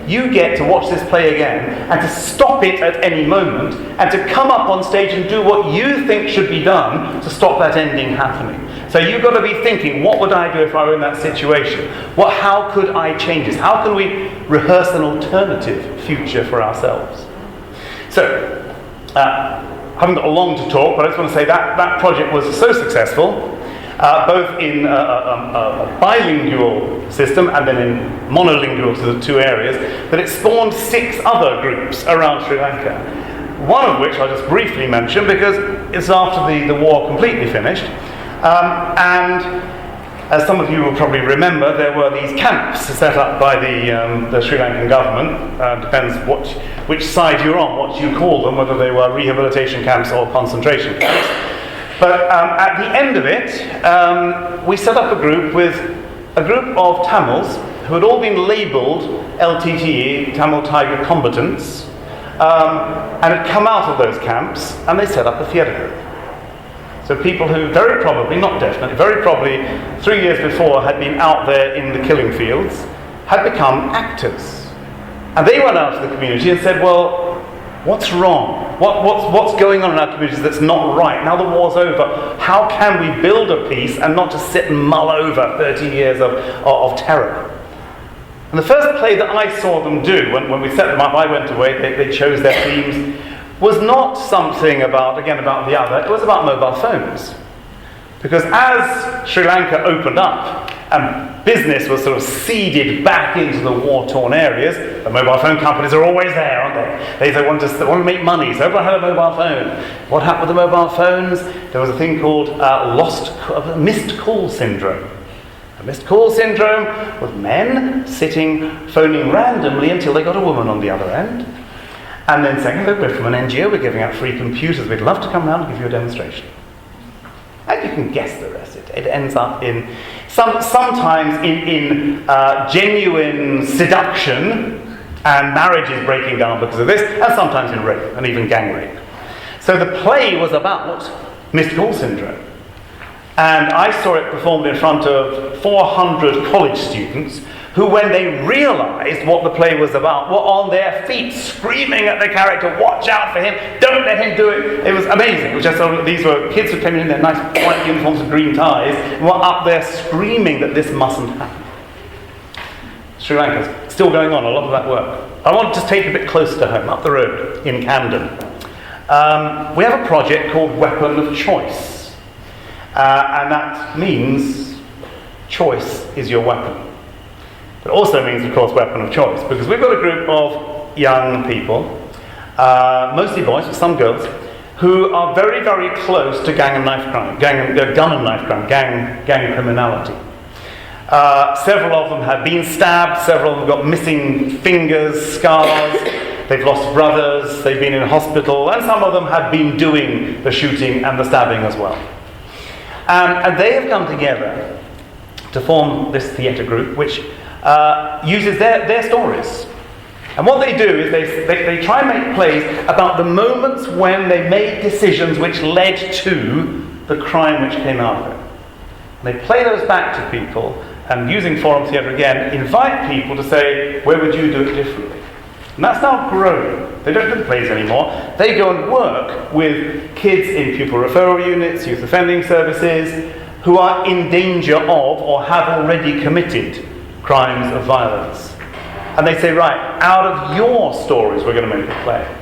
You get to watch this play again and to stop it at any moment and to come up on stage and do what you think should be done to stop that ending happening. So you've got to be thinking, what would I do if I were in that situation? How could I change this? How can we rehearse an alternative future for ourselves? So, I haven't got long to talk, but I just want to say that project was so successful, both in a bilingual system and then in monolingual to the two areas, that it spawned 6 other groups around Sri Lanka. One of which I'll just briefly mention because it's after the war completely finished. And as some of you will probably remember, there were these camps set up by the Sri Lankan government. Depends which side you're on, what you call them, whether they were rehabilitation camps or concentration camps. But at the end of it, we set up a group with a group of Tamils who had all been labelled LTTE, Tamil Tiger Combatants, and had come out of those camps, and they set up a theatre group. So people who very probably, not definitely, very probably 3 years before had been out there in the killing fields, had become actors. And they went out to the community and said, well, what's wrong? What's going on in our communities that's not right? Now the war's over, how can we build a peace and not just sit and mull over 30 years of terror? And the first play that I saw them do, when we set them up, I went away, they chose their themes, was not something about the other, it was about mobile phones. Because as Sri Lanka opened up and business was sort of seeded back into the war-torn areas, the mobile phone companies are always there, aren't they? They want to make money, so everyone had a mobile phone. What happened with the mobile phones? There was a thing called missed call syndrome. A missed call syndrome was men phoning randomly until they got a woman on the other end. And then secondly, we're from an NGO, we're giving out free computers, we'd love to come round and give you a demonstration. And you can guess the rest. It ends up in, sometimes in genuine seduction, and marriages breaking down because of this, and sometimes in rape, and even gang rape. So the play was about missed call syndrome. And I saw it performed in front of 400 college students who, when they realised what the play was about, were on their feet screaming at the character, watch out for him, don't let him do it. It was amazing. These were kids who came in their nice white uniforms and green ties and were up there screaming that this mustn't happen. Sri Lanka's still going on, a lot of that work. I want to just take a bit closer to home, up the road in Camden. We have a project called Weapon of Choice. And that means choice is your weapon. It also means, of course, weapon of choice, because we've got a group of young people, mostly boys, but some girls, who are very, very close to gun and knife crime, gang criminality. Several of them have been stabbed, several of them have got missing fingers, scars, they've lost brothers, they've been in hospital, and some of them have been doing the shooting and the stabbing as well. And they have come together to form this theatre group, which uses their stories. And what they do is they try and make plays about the moments when they made decisions which led to the crime which came out of it. And they play those back to people, and using forum theatre again, invite people to say, where would you do it differently? And that's now growing. They don't do the plays anymore. They go and work with kids in pupil referral units, youth offending services, who are in danger of or have already committed crimes of violence. And they say, right, out of your stories we're going to make a play.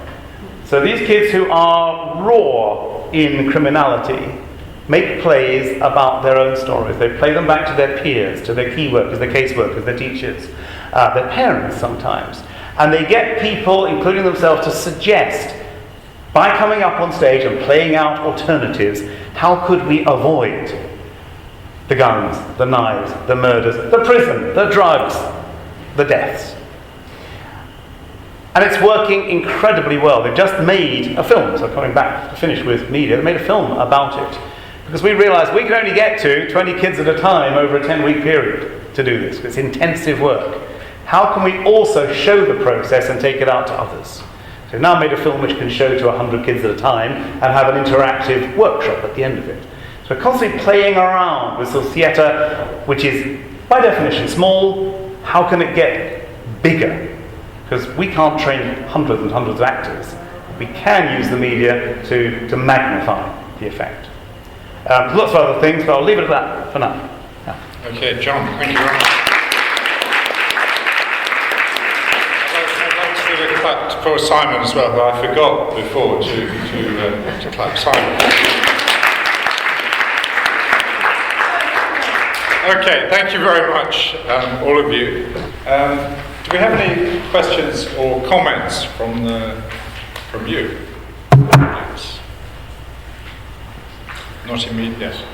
So these kids who are raw in criminality make plays about their own stories. They play them back to their peers, to their key workers, their case workers, their teachers, their parents sometimes. And they get people, including themselves, to suggest, by coming up on stage and playing out alternatives, how could we avoid the guns, the knives, the murders, the prison, the drugs, the deaths. And it's working incredibly well. They've just made a film, so coming back to finish with media, they made a film about it. Because we realised we can only get to 20 kids at a time over a 10-week period to do this. It's intensive work. How can we also show the process and take it out to others? So we've now made a film which can show to 100 kids at a time and have an interactive workshop at the end of it. So we're constantly playing around with sort of theatre, which is, by definition, small. How can it get bigger? Because we can't train hundreds and hundreds of actors. We can use the media to magnify the effect. Lots of other things, but I'll leave it at that for now. Yeah. Okay, John, thank you very much. I'd like to do a clap for Simon as well, but I forgot before to clap Simon. Okay, thank you very much, all of you. Do we have any questions or comments from you? Yes. Not immediate. Yes.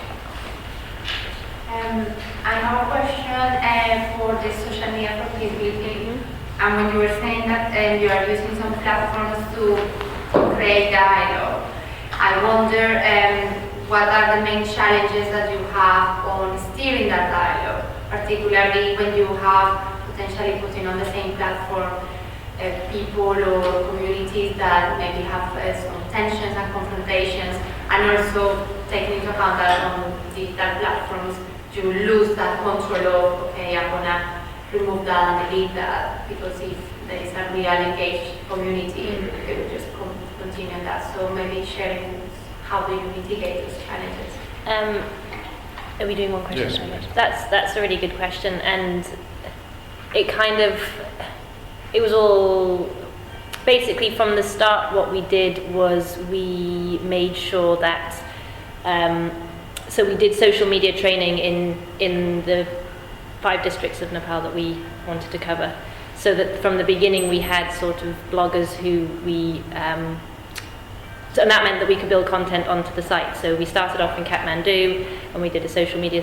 I have a question for the social media for Peacebuilding. And when you were saying that you are using some platforms to create dialogue, I wonder what are the main challenges that you have on steering that dialogue, particularly when you have potentially putting on the same platform people or communities that maybe have some tensions and confrontations, and also taking into account that on digital platforms you lose that control of, okay, I'm gonna remove that and delete that, because if there is a real engaged community, they will just continue that. So maybe sharing how do you mitigate those challenges? Are we doing one question? Yes. That's a really good question, and it was all basically from the start. What we did was we made sure that so we did social media training in the 5 districts of Nepal that we wanted to cover, so that from the beginning we had sort of bloggers who we and that meant that we could build content onto the site. So we started off in Kathmandu and we did a social media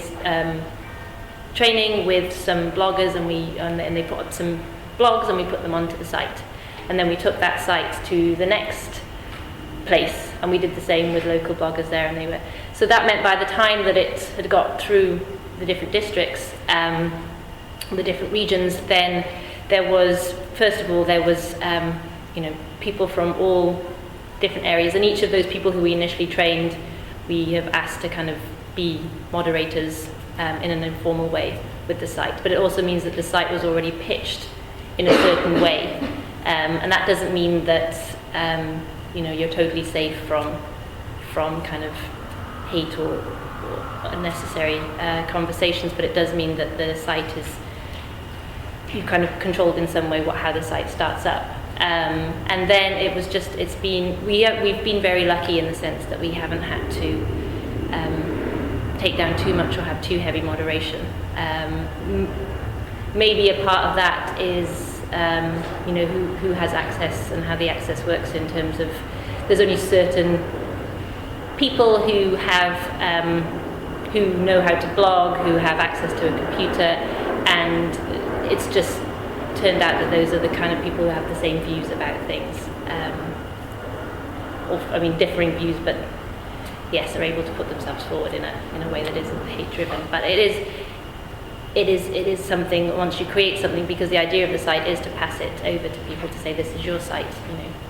training with some bloggers, and they put up some blogs and we put them onto the site. and then we took that site to the next place, and we did the same with local bloggers there, and they were, so that meant by the time that it had got through the different districts, the different regions, then there was, first of all, there was people from all different areas, and each of those people who we initially trained, we have asked to kind of be moderators in an informal way with the site. But it also means that the site was already pitched in a certain way, and that doesn't mean that you're totally safe from kind of hate or unnecessary conversations, but it does mean that the site is, you kind of controlled in some way how the site starts up. And then it was just, we've been very lucky in the sense that we haven't had to take down too much or have too heavy moderation. Maybe a part of that is, who has access and how the access works in terms of, there's only certain people who have, who know how to blog, who have access to a computer, and it's just turned out that those are the kind of people who have the same views about things. Differing views, but yes, are able to put themselves forward in a way that isn't hate-driven. But it is something, once you create something, because the idea of the site is to pass it over to people to say, this is your site,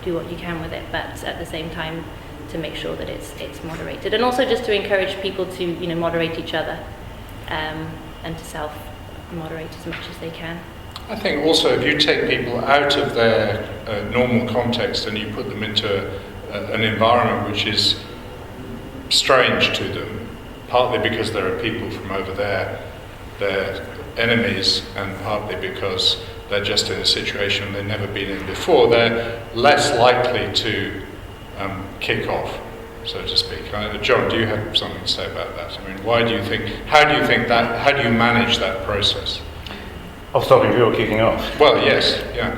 do what you can with it, but at the same time to make sure that it's moderated, and also just to encourage people to moderate each other, and to self-moderate as much as they can. I think also if you take people out of their normal context and you put them into an environment which is strange to them, partly because there are people from over there, they're enemies, and partly because they're just in a situation they've never been in before, they're less likely to kick off, so to speak. John, do you have something to say about that? I mean, how do you manage that process? Of stopping people kicking off? Well, yes, yeah.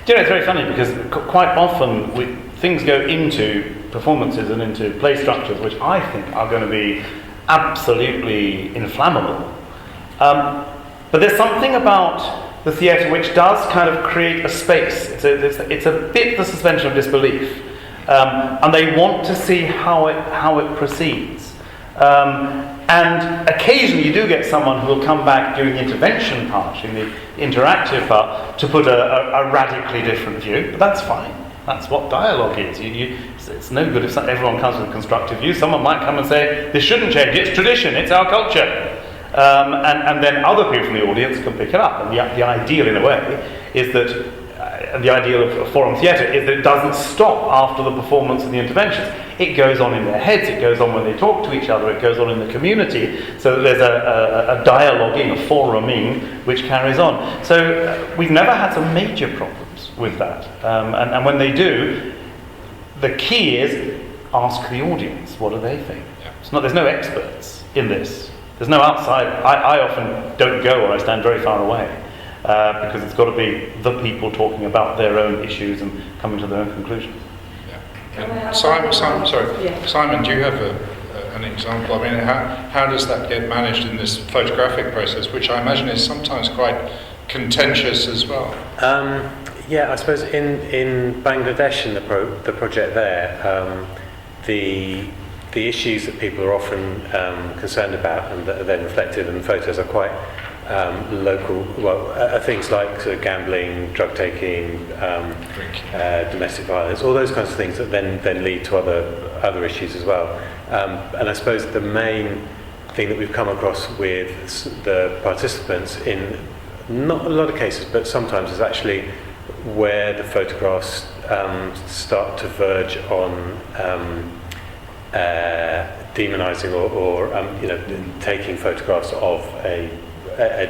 It's very funny because quite often things go into performances and into play structures which I think are going to be absolutely inflammable. But there's something about the theatre which does kind of create a space. It's a bit the suspension of disbelief. And they want to see how it proceeds. And occasionally you do get someone who will come back during the intervention part, in the interactive part, to put a radically different view, but that's fine. That's what dialogue is. It's no good if everyone comes with a constructive view. Someone might come and say, this shouldn't change, it's tradition, it's our culture. And then other people from the audience can pick it up. And the ideal, in a way, is that, and the ideal of forum theatre is that it doesn't stop after the performance and the interventions. It goes on in their heads, it goes on when they talk to each other, it goes on in the community, so that there's a dialoguing, a foruming, which carries on. So we've never had some major problems with that. And when they do, the key is ask the audience, what do they think? There's no experts in this. There's no outside. I often don't go, or I stand very far away, because it's got to be the people talking about their own issues and coming to their own conclusions. Simon, do you have an example? I mean, how does that get managed in this photographic process, which I imagine is sometimes quite contentious as well? I suppose in Bangladesh, in the project there, the issues that people are often concerned about and that are then reflected in the photos are quite local, things like sort of gambling, drug taking, domestic violence, all those kinds of things that then lead to other issues as well. And I suppose the main thing that we've come across with the participants in not a lot of cases, but sometimes, is actually where the photographs start to verge on demonizing or taking photographs of a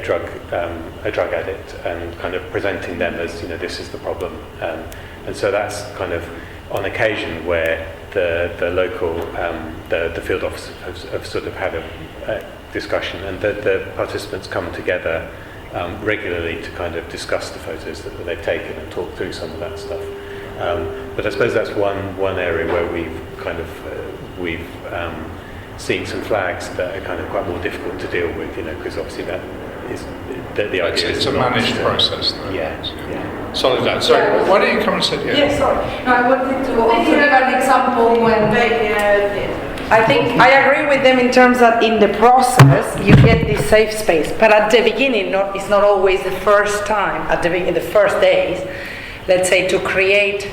drug addict and kind of presenting them as, this is the problem, and so that's kind of on occasion where the local the field officers have sort of had a discussion, and the participants come together regularly to kind of discuss the photos that they've taken and talk through some of that stuff. But I suppose that's one area where we've seen some flags that are kind of quite more difficult to deal with, because obviously that is the idea. It's a managed process, though. Yeah. Soledad. So why don't you come and sit here? Yes, sorry. No, I wanted to also give an example when I think I agree with them in terms that in the process you get this safe space, but at the beginning it's not always the first time, in the first days, let's say, to create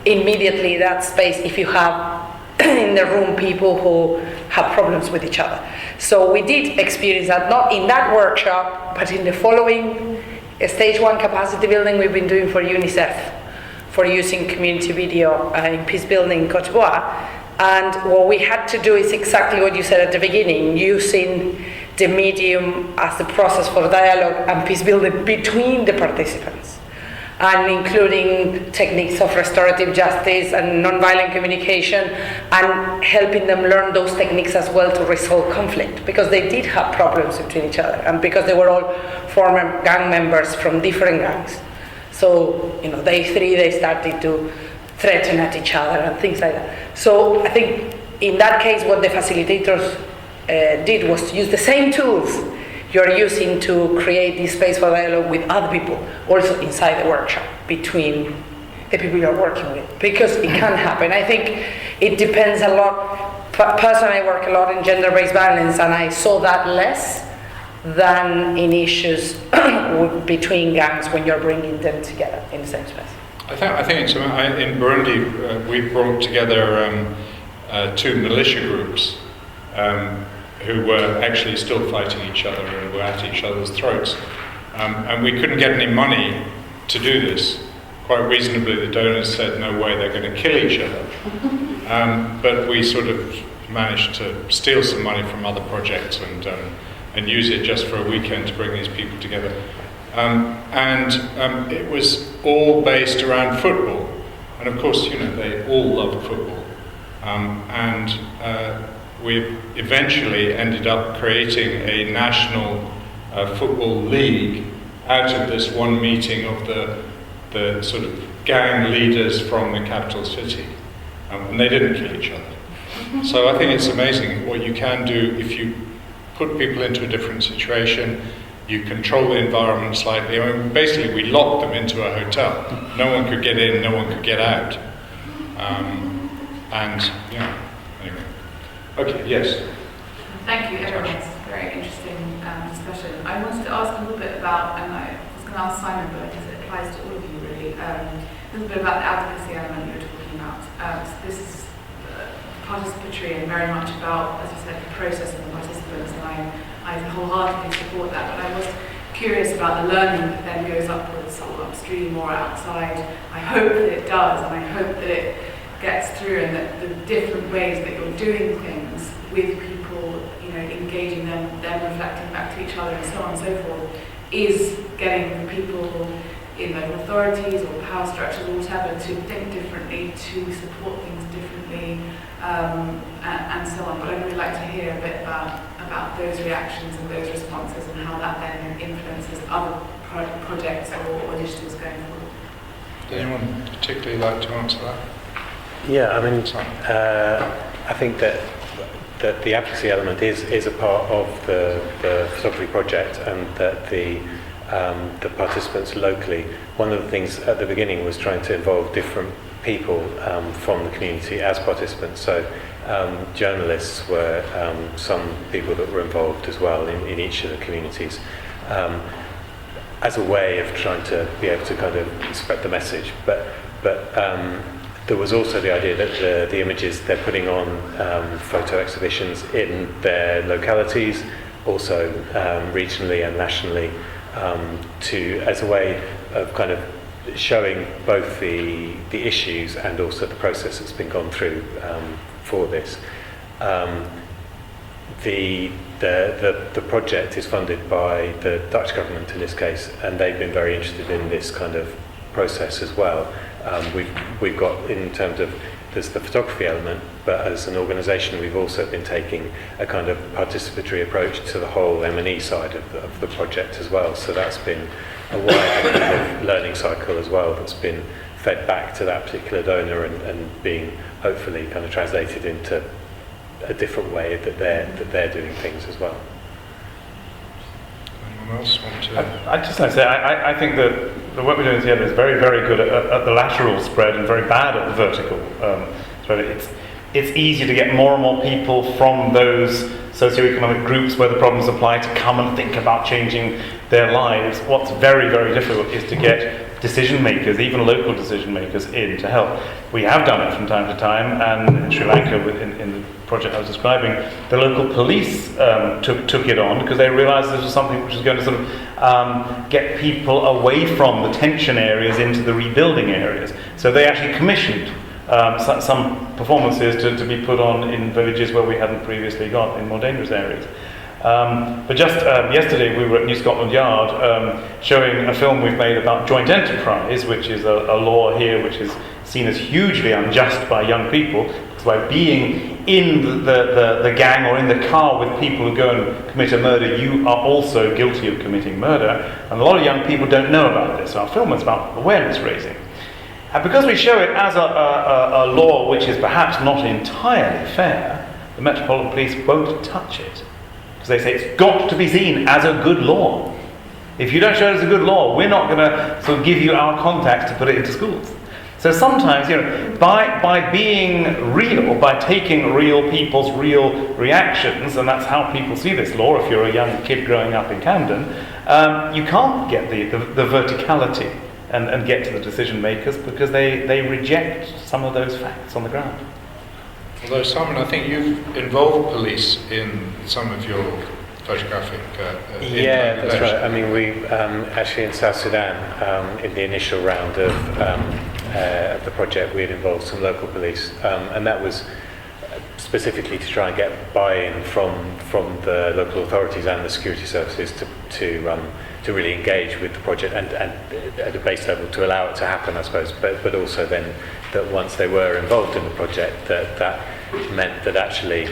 immediately that space if you have in the room people who have problems with each other. So we did experience that, not in that workshop, but in the following stage 1 capacity building we've been doing for UNICEF, for using community video in Peacebuilding in Cote d'Ivoire. And what we had to do is exactly what you said at the beginning, using the medium as the process for dialogue and peace building between the participants, and including techniques of restorative justice and nonviolent communication, and helping them learn those techniques as well to resolve conflict, because they did have problems between each other, and because they were all former gang members from different gangs. So, day 3 they started to threaten at each other and things like that. So I think in that case what the facilitators did was to use the same tools you're using to create this space for dialogue with other people, also inside the workshop, between the people you're working with, because it can happen. I think it depends a lot. Personally, I work a lot in gender-based violence, and I saw that less than in issues between gangs when you're bringing them together in the same space. I think it's, in Burundi we brought together 2 militia groups who were actually still fighting each other and were at each other's throats. And we couldn't get any money to do this. Quite reasonably, the donors said, no way, they're going to kill each other. But we sort of managed to steal some money from other projects and use it just for a weekend to bring these people together. It was all based around football. And of course, they all love football. We eventually ended up creating a national football league out of this one meeting of the sort of gang leaders from the capital city. And they didn't kill each other. So I think it's amazing what you can do if you put people into a different situation. You control the environment slightly. I mean, basically, we locked them into a hotel. No one could get in, no one could get out. Anyway. Okay, yes. Thank you, everyone. It's a very interesting discussion. I wanted to ask a little bit about, and I was going to ask Simon, but I guess it applies to all of you really, a little bit about the advocacy element you were talking about. So this is participatory and very much about, as you said, the process and the participants, and I wholeheartedly support that, but I was curious about the learning that then goes upwards or upstream or outside. I hope that it does, and I hope that it gets through, and that the different ways that you're doing things with people, engaging them reflecting back to each other and so on and so forth, is getting the people in local authorities or power structures or whatever to think differently, to support things differently, and so on. But I'd really like to hear a bit about those reactions and those responses and how that then influences other projects or initiatives going forward. Does anyone particularly like to answer that? Yeah, I mean, I think that the advocacy element is a part of the photography project, and that the participants locally, one of the things at the beginning was trying to involve different people from the community as participants. So journalists were some people that were involved as well in each of the communities, as a way of trying to be able to kind of spread the message. But there was also the idea that the images they're putting on photo exhibitions in their localities, also regionally and nationally, as a way of kind of showing both the issues and also the process that's been gone through for this. The project is funded by the Dutch government in this case, and they've been very interested in this kind of process as well. We've got, in terms of, there's the photography element, but as an organisation we've also been taking a kind of participatory approach to the whole M&E side of the project as well. So that's been a wider kind of learning cycle as well that's been fed back to that particular donor and being hopefully kind of translated into a different way that they're doing things as well. Anyone else want to? I just like to say, I think that the work we're doing together is very, very good at the lateral spread and very bad at the vertical spread. It's easy to get more and more people from those socioeconomic groups where the problems apply to come and think about changing their lives. What's very, very difficult is to get decision makers, even local decision makers, in to help. We have done it from time to time, and in Sri Lanka, in the project I was describing, the local police took it on because they realised this was something which was going to sort of get people away from the tension areas into the rebuilding areas. So they actually commissioned some performances to be put on in villages where we hadn't previously got, in more dangerous areas. But just yesterday we were at New Scotland Yard showing a film we've made about joint enterprise, which is a law here which is seen as hugely unjust by young people, because by being in the gang or in the car with people who go and commit a murder, you are also guilty of committing murder. And a lot of young people don't know about this. So our film is about awareness raising. And because we show it as a law which is perhaps not entirely fair, the Metropolitan Police won't touch it. Because they say it's got to be seen as a good law. If you don't show it as a good law, we're not going to sort of give you our contacts to put it into schools. So sometimes, by being real, by taking real people's real reactions, and that's how people see this law, if you're a young kid growing up in Camden, you can't get the verticality and get to the decision makers because they reject some of those facts on the ground. Although, Simon, I think you've involved police in some of your photographic yeah, that's right. I mean, we actually in South Sudan, in the initial round of the project, we had involved some local police, and that was specifically to try and get buy-in from the local authorities and the security services to really engage with the project and at a base level to allow it to happen, I suppose. But also then that once they were involved in the project, that meant that actually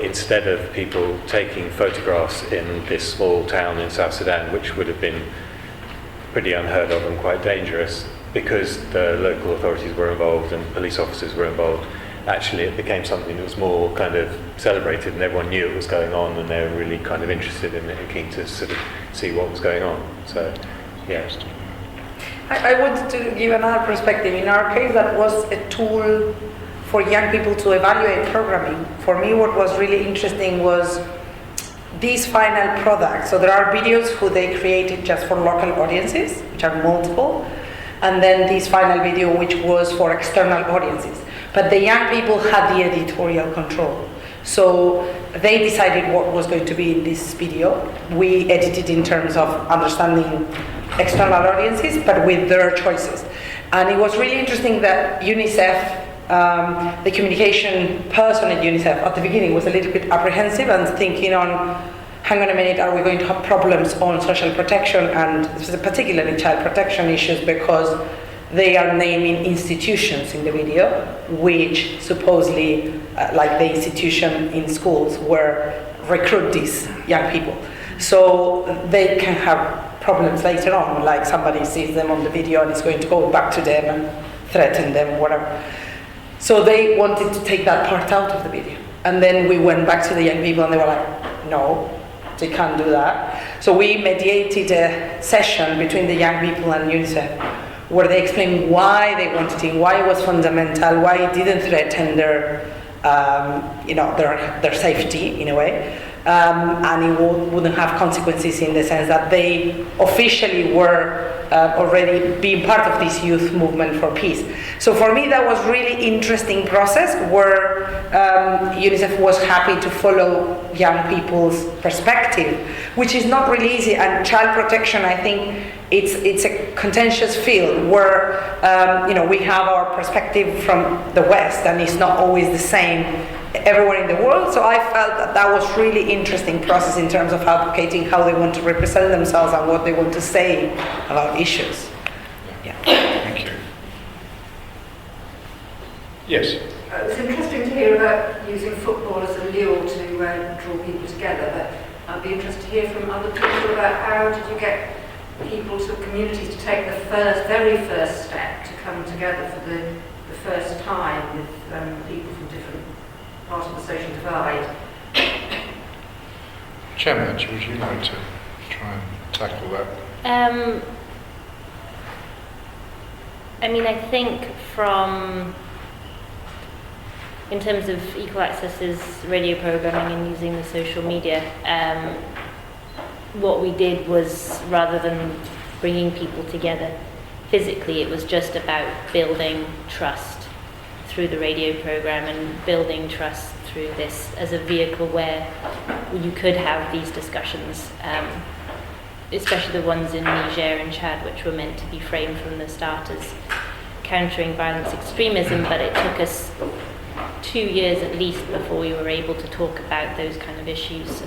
instead of people taking photographs in this small town in South Sudan, which would have been pretty unheard of and quite dangerous, because the local authorities were involved and police officers were involved, actually it became something that was more kind of celebrated and everyone knew it was going on and they were really kind of interested in it and keen to sort of see what was going on. So, yeah. I wanted to give another perspective. In our case, that was a tool for young people to evaluate programming. For me, what was really interesting was these final products. So there are videos who they created just for local audiences, which are multiple, and then this final video which was for external audiences. But the young people had the editorial control. So they decided what was going to be in this video. We edited in terms of understanding external audiences, but with their choices. And it was really interesting that UNICEF, the communication person at UNICEF at the beginning was a little bit apprehensive and thinking on, hang on a minute, are we going to have problems on social protection and particularly child protection issues, because they are naming institutions in the video, which supposedly, like the institution in schools, where recruit these young people. So they can have problems later on, like somebody sees them on the video and is going to go back to them and threaten them, whatever. So they wanted to take that part out of the video. And then we went back to the young people and they were like, no, they can't do that. So we mediated a session between the young people and UNICEF, where they explained why they wanted it, why it was fundamental, why it didn't threaten their safety in a way, and it wouldn't have consequences in the sense that they officially were already being part of this youth movement for peace. So for me, that was really interesting process where UNICEF was happy to follow young people's perspective, which is not really easy. And child protection, I think, it's a contentious field where we have our perspective from the West, and it's not always the same everywhere in the world. So I felt that was really interesting process in terms of advocating how they want to represent themselves and what they want to say about issues. Yeah. Thank you. Yes. It was interesting to hear about using football as a lure to draw people together, but I'd be interested to hear from other people about how did you get people to communities to take the very first step to come together for the first time with people from different parts of the social divide. Chairman, would you like to try and tackle that I mean, I think in terms of Equal Access's radio programming and using the social media, what we did was, rather than bringing people together physically, it was just about building trust through the radio program and building trust through this as a vehicle where you could have these discussions, especially the ones in Niger and Chad, which were meant to be framed from the start as countering violence extremism, but it took us 2 years at least before we were able to talk about those kind of issues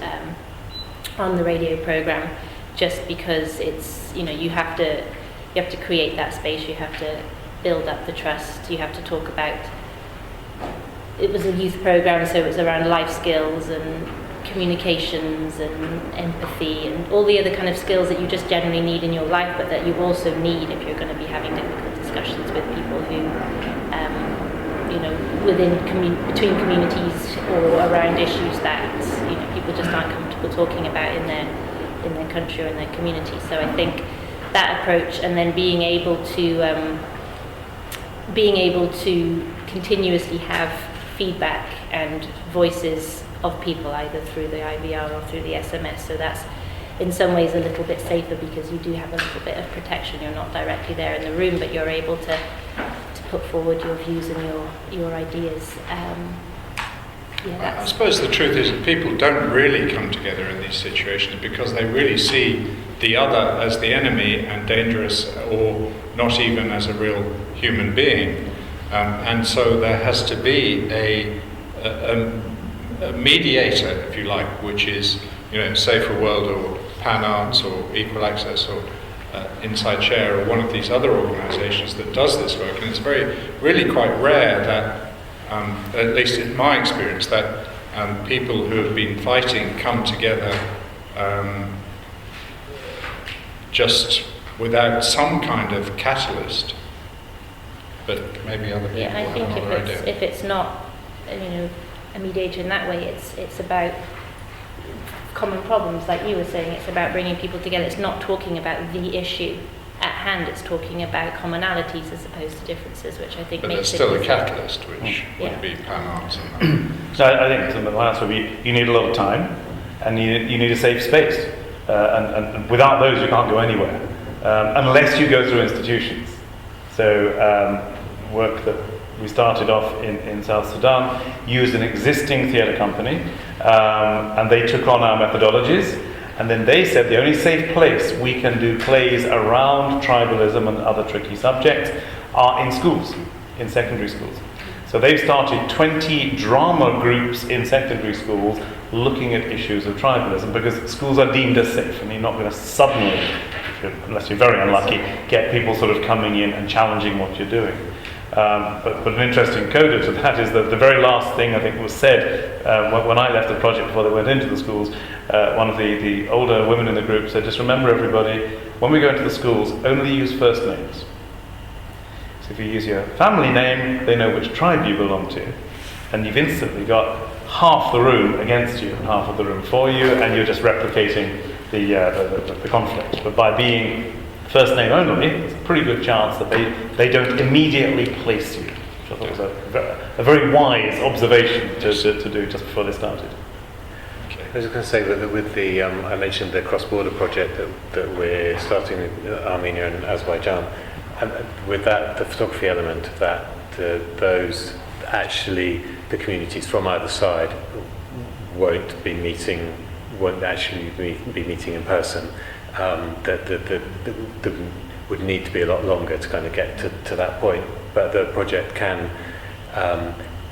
on the radio program, just because it's, you have to create that space, you have to build up the trust, you have to talk about, it was a youth program, so it was around life skills and communications and empathy and all the other kind of skills that you just generally need in your life, but that you also need if you're going to be having difficult discussions with people who, between communities or around issues that, people just aren't comfortable talking about in their country or in their community. So I think that approach, and then being able to continuously have feedback and voices of people, either through the IVR or through the SMS. So that's in some ways a little bit safer, because you do have a little bit of protection. You're not directly there in the room, but you're able to put forward your views and your ideas. I suppose the truth is that people don't really come together in these situations because they really see the other as the enemy and dangerous, or not even as a real human being. And so there has to be a mediator, if you like, which is, SaferWorld or Pan Arts or Equal Access or Inside Share or one of these other organisations that does this work. And it's really quite rare that, at least in my experience, that people who have been fighting come together just without some kind of catalyst. But maybe other people I think have another idea. if it's not, a mediator in that way, it's about common problems, like you were saying. It's about bringing people together. It's not talking about the issue at hand. It's talking about commonalities as opposed to differences, which I think but makes there's still it a catalyst, which would be Pan Arts. So I think the last would be, you need a lot of time, and you need a safe space, and without those you can't go anywhere, unless you go through institutions. So work that we started off in South Sudan used an existing theatre company, and they took on our methodologies, and then they said the only safe place we can do plays around tribalism and other tricky subjects are in schools, in secondary schools. So they've started 20 drama groups in secondary schools looking at issues of tribalism, because schools are deemed as safe, and you're not going to suddenly, unless you're very unlucky, get people sort of coming in and challenging what you're doing. But an interesting coda to that is that the very last thing I think was said when I left the project before they went into the schools, one of the older women in the group said, just remember everybody, when we go into the schools, only use first names. So if you use your family name, they know which tribe you belong to, and you've instantly got half the room against you and half of the room for you, and you're just replicating the conflict. But by being first name only, it's a pretty good chance that they don't immediately place you, which I thought was a very wise observation to do just before they started. I was just going to say that with the, I mentioned the cross-border project that we're starting with Armenia and Azerbaijan, and with that, the photography element of that, those actually, the communities from either side won't actually be meeting in person. That would need to be a lot longer to kind of get to that point, but the project can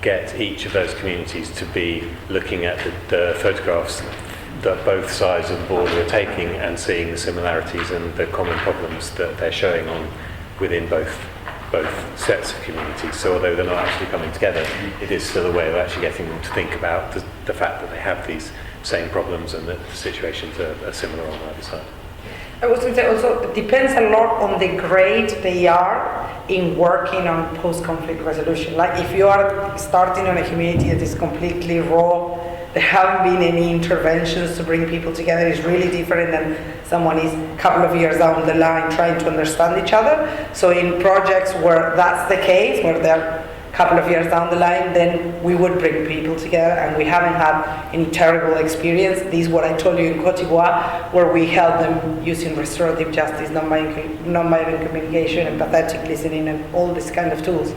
get each of those communities to be looking at the photographs that both sides of the border are taking and seeing the similarities and the common problems that they're showing on within both sets of communities. So although they're not actually coming together, it is still a way of actually getting them to think about the fact that they have these same problems and that the situations are similar on either side. I was going to say also, it depends a lot on the grade they are in working on post-conflict resolution. Like if you are starting on a community that is completely raw, there haven't been any interventions to bring people together, is really different than someone is a couple of years down the line trying to understand each other. So in projects where that's the case, where they're a couple of years down the line, then we would bring people together, and we haven't had any terrible experience. This is what I told you in Côte d'Ivoire, where we helped them using restorative justice, nonviolent communication, empathetic listening, and all these kind of tools.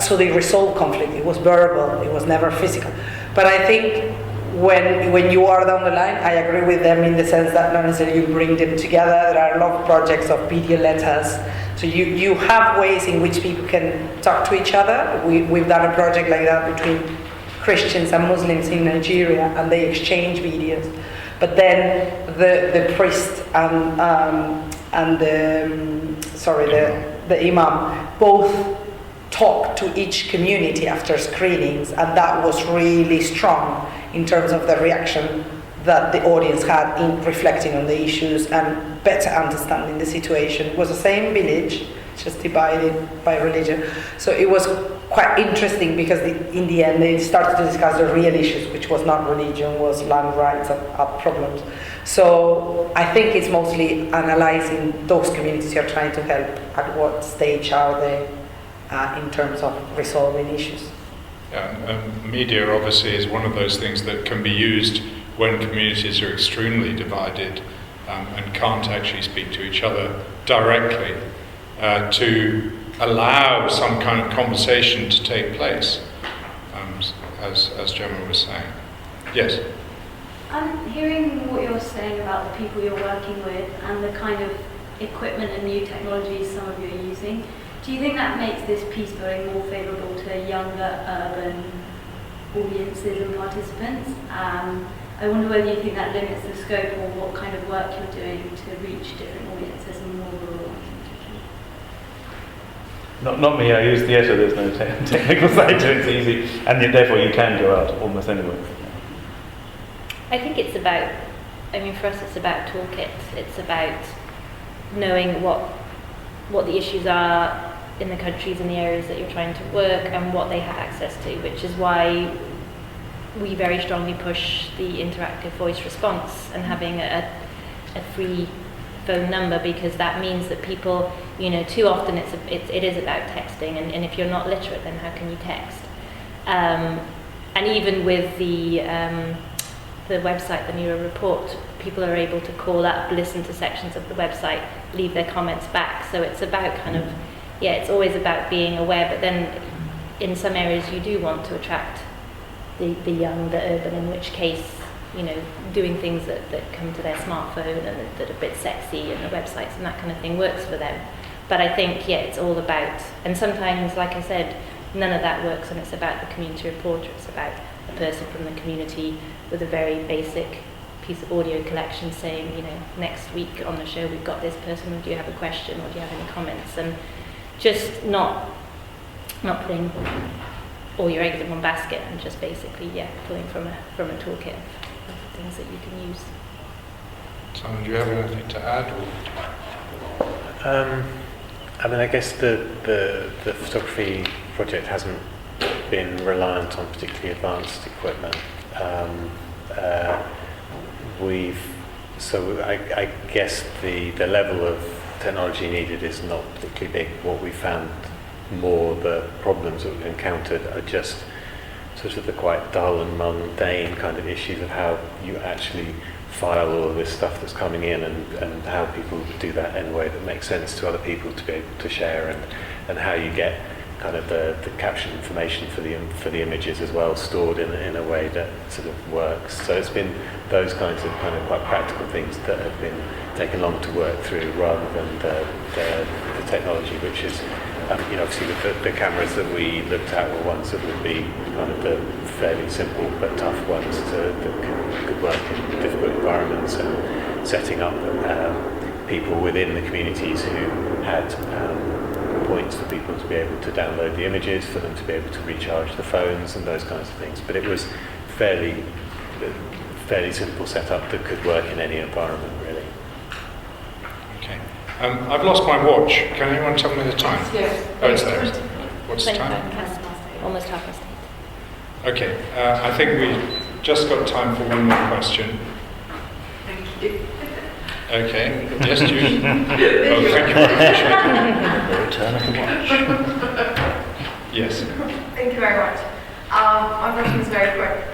So they resolved conflict. It was verbal, it was never physical. But I think when you are down the line, I agree with them in the sense that not necessarily you bring them together. There are a lot of projects of video letters. So you have ways in which people can talk to each other. We've done a project like that between Christians and Muslims in Nigeria, and they exchange videos. But then the priest and the imam both talk to each community after screenings, and that was really strong in terms of the reaction that the audience had in reflecting on the issues and better understanding the situation. It was the same village, just divided by religion. So it was quite interesting because in the end they started to discuss the real issues, which was not religion, was land rights and other problems. So I think it's mostly analyzing those communities you're trying to help, at what stage are they in terms of resolving issues. Media obviously is one of those things that can be used when communities are extremely divided and can't actually speak to each other directly, to allow some kind of conversation to take place, as Gemma was saying. Yes? I'm hearing what you're saying about the people you're working with and the kind of equipment and new technologies some of you are using. Do you think that makes this peace building more favourable to younger urban audiences and participants? I wonder whether you think that limits the scope or what kind of work you're doing to reach different audiences and more rural ones. Not me, I use theatre, there's no technical side to it, it's easy, and yet therefore you can go out almost anywhere. I think it's about, for us it's about toolkits. It's about knowing what the issues are in the countries and the areas that you're trying to work and what they have access to, which is why we very strongly push the interactive voice response and having a free phone number, because that means that people, too often it is about texting, and if you're not literate, then how can you text? And even with the website, the Neuro Report, people are able to call up, listen to sections of the website, leave their comments back. So it's about it's always about being aware, but then in some areas you do want to attract the young, the urban, in which case, doing things that come to their smartphone and that are a bit sexy, and the websites and that kind of thing works for them. But I think, it's all about, and sometimes, like I said, none of that works, and it's about the community reporter. It's about a person from the community with a very basic piece of audio collection saying, next week on the show we've got this person, do you have a question or do you have any comments? And just not putting all your eggs in one basket, and just basically, pulling from a toolkit of things that you can use. Simon, do you have anything to add? I guess the photography project hasn't been reliant on particularly advanced equipment. I guess the level of technology needed is not particularly big. What we found more, the problems that we've encountered are just sort of the quite dull and mundane kind of issues of how you actually file all of this stuff that's coming in, and how people do that in a way that makes sense to other people to be able to share, and how you get kind of the caption information for the images as well stored in a way that sort of works. So it's been those kinds of quite practical things that have been taken long to work through, rather than the technology, which is obviously the cameras that we looked at were ones that would be kind of the fairly simple but tough ones that could work in difficult environments, and setting up people within the communities who had points for people to be able to download the images, for them to be able to recharge the phones and those kinds of things. But it was fairly simple setup that could work in any environment, really. Okay. I've lost my watch. Can anyone tell me the time? Yes. Oh, it's there. What's the time? Almost 8:30. Okay. I think we just got time for one more question. Thank you. Okay. Yes, Judy. Oh, thank you very much. The return of the watch. Yes. Thank you very much. My question is very quick.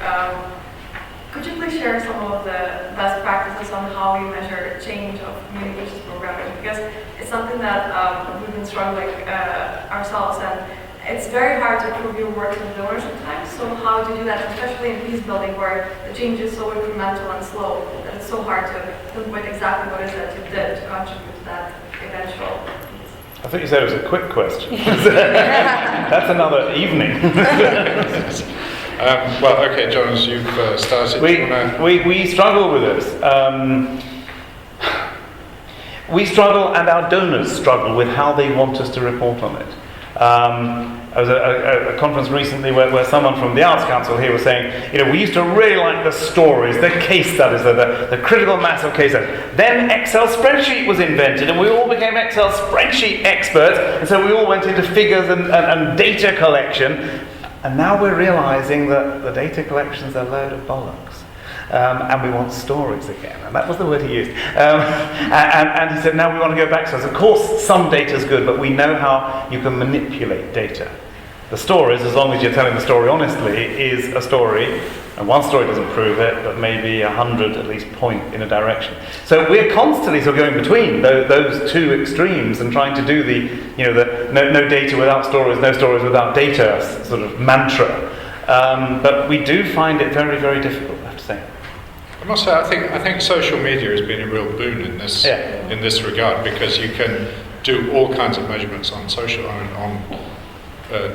Could you please share some of the best practices on how you measure change of communications programming? Because it's something that we've been struggling ourselves, and it's very hard to prove your work to the donors sometimes. So how do you do that, especially in Peacebuilding, where the change is so incremental and slow that it's so hard to pinpoint exactly what it is that you did to contribute to that eventual. I thought you said it was a quick question. That's another evening. Well, okay, John, as you've started. We struggle with this. We struggle, and our donors struggle with how they want us to report on it. I was at a conference recently where someone from the Arts Council here was saying, we used to really like the stories, the case studies, the critical mass of case studies. Then Excel spreadsheet was invented, and we all became Excel spreadsheet experts, and so we all went into figures and data collection. And now we're realizing that the data collection's a load of bollocks. And we want stories again. And that was the word he used. And he said, now we want to go back to stories. Of course, some data's good, but we know how you can manipulate data. The stories, as long as you're telling the story honestly, is a story. And one story doesn't prove it, but maybe 100 at least point in a direction. So we're constantly sort of going between those two extremes and trying to do the no data without stories, no stories without data sort of mantra. But we do find it very, very difficult, I have to say. I must say, I think social media has been a real boon in this regard, because you can do all kinds of measurements on social, on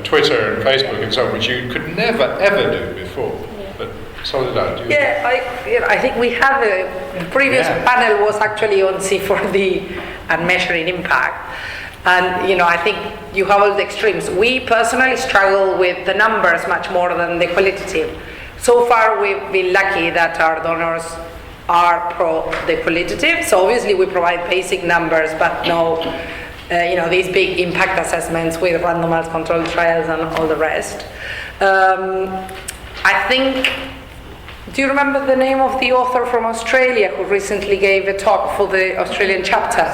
Twitter and Facebook and so on, which you could never ever do before. But Soledad, do you? Yeah, I think we had the previous panel was actually on C4D and measuring impact. And I think you have all the extremes. We personally struggle with the numbers much more than the qualitative. So far, we've been lucky that our donors are pro the qualitative. So obviously, we provide basic numbers, but no, these big impact assessments with randomized controlled trials and all the rest. I think. Do you remember the name of the author from Australia who recently gave a talk for the Australian chapter?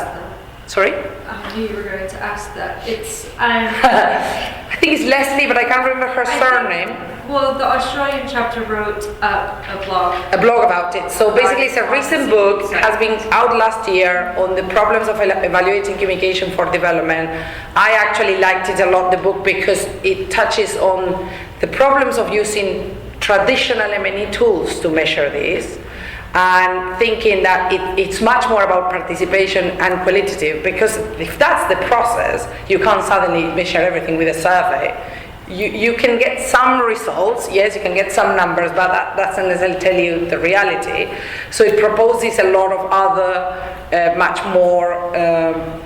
Sorry? I knew you were going to ask that. It's I think it's Leslie, but I can't remember her surname. Well, the Australian chapter wrote a blog. A blog about it. So basically, it's a recent book, has been out last year on the problems of evaluating communication for development. I actually liked it a lot, the book, because it touches on the problems of using traditional M&E tools to measure this, and thinking that it's much more about participation and qualitative, because if that's the process, you can't suddenly measure everything with a survey. You can get some results, yes, you can get some numbers, but that doesn't necessarily tell you the reality. So it proposes a lot of other, much more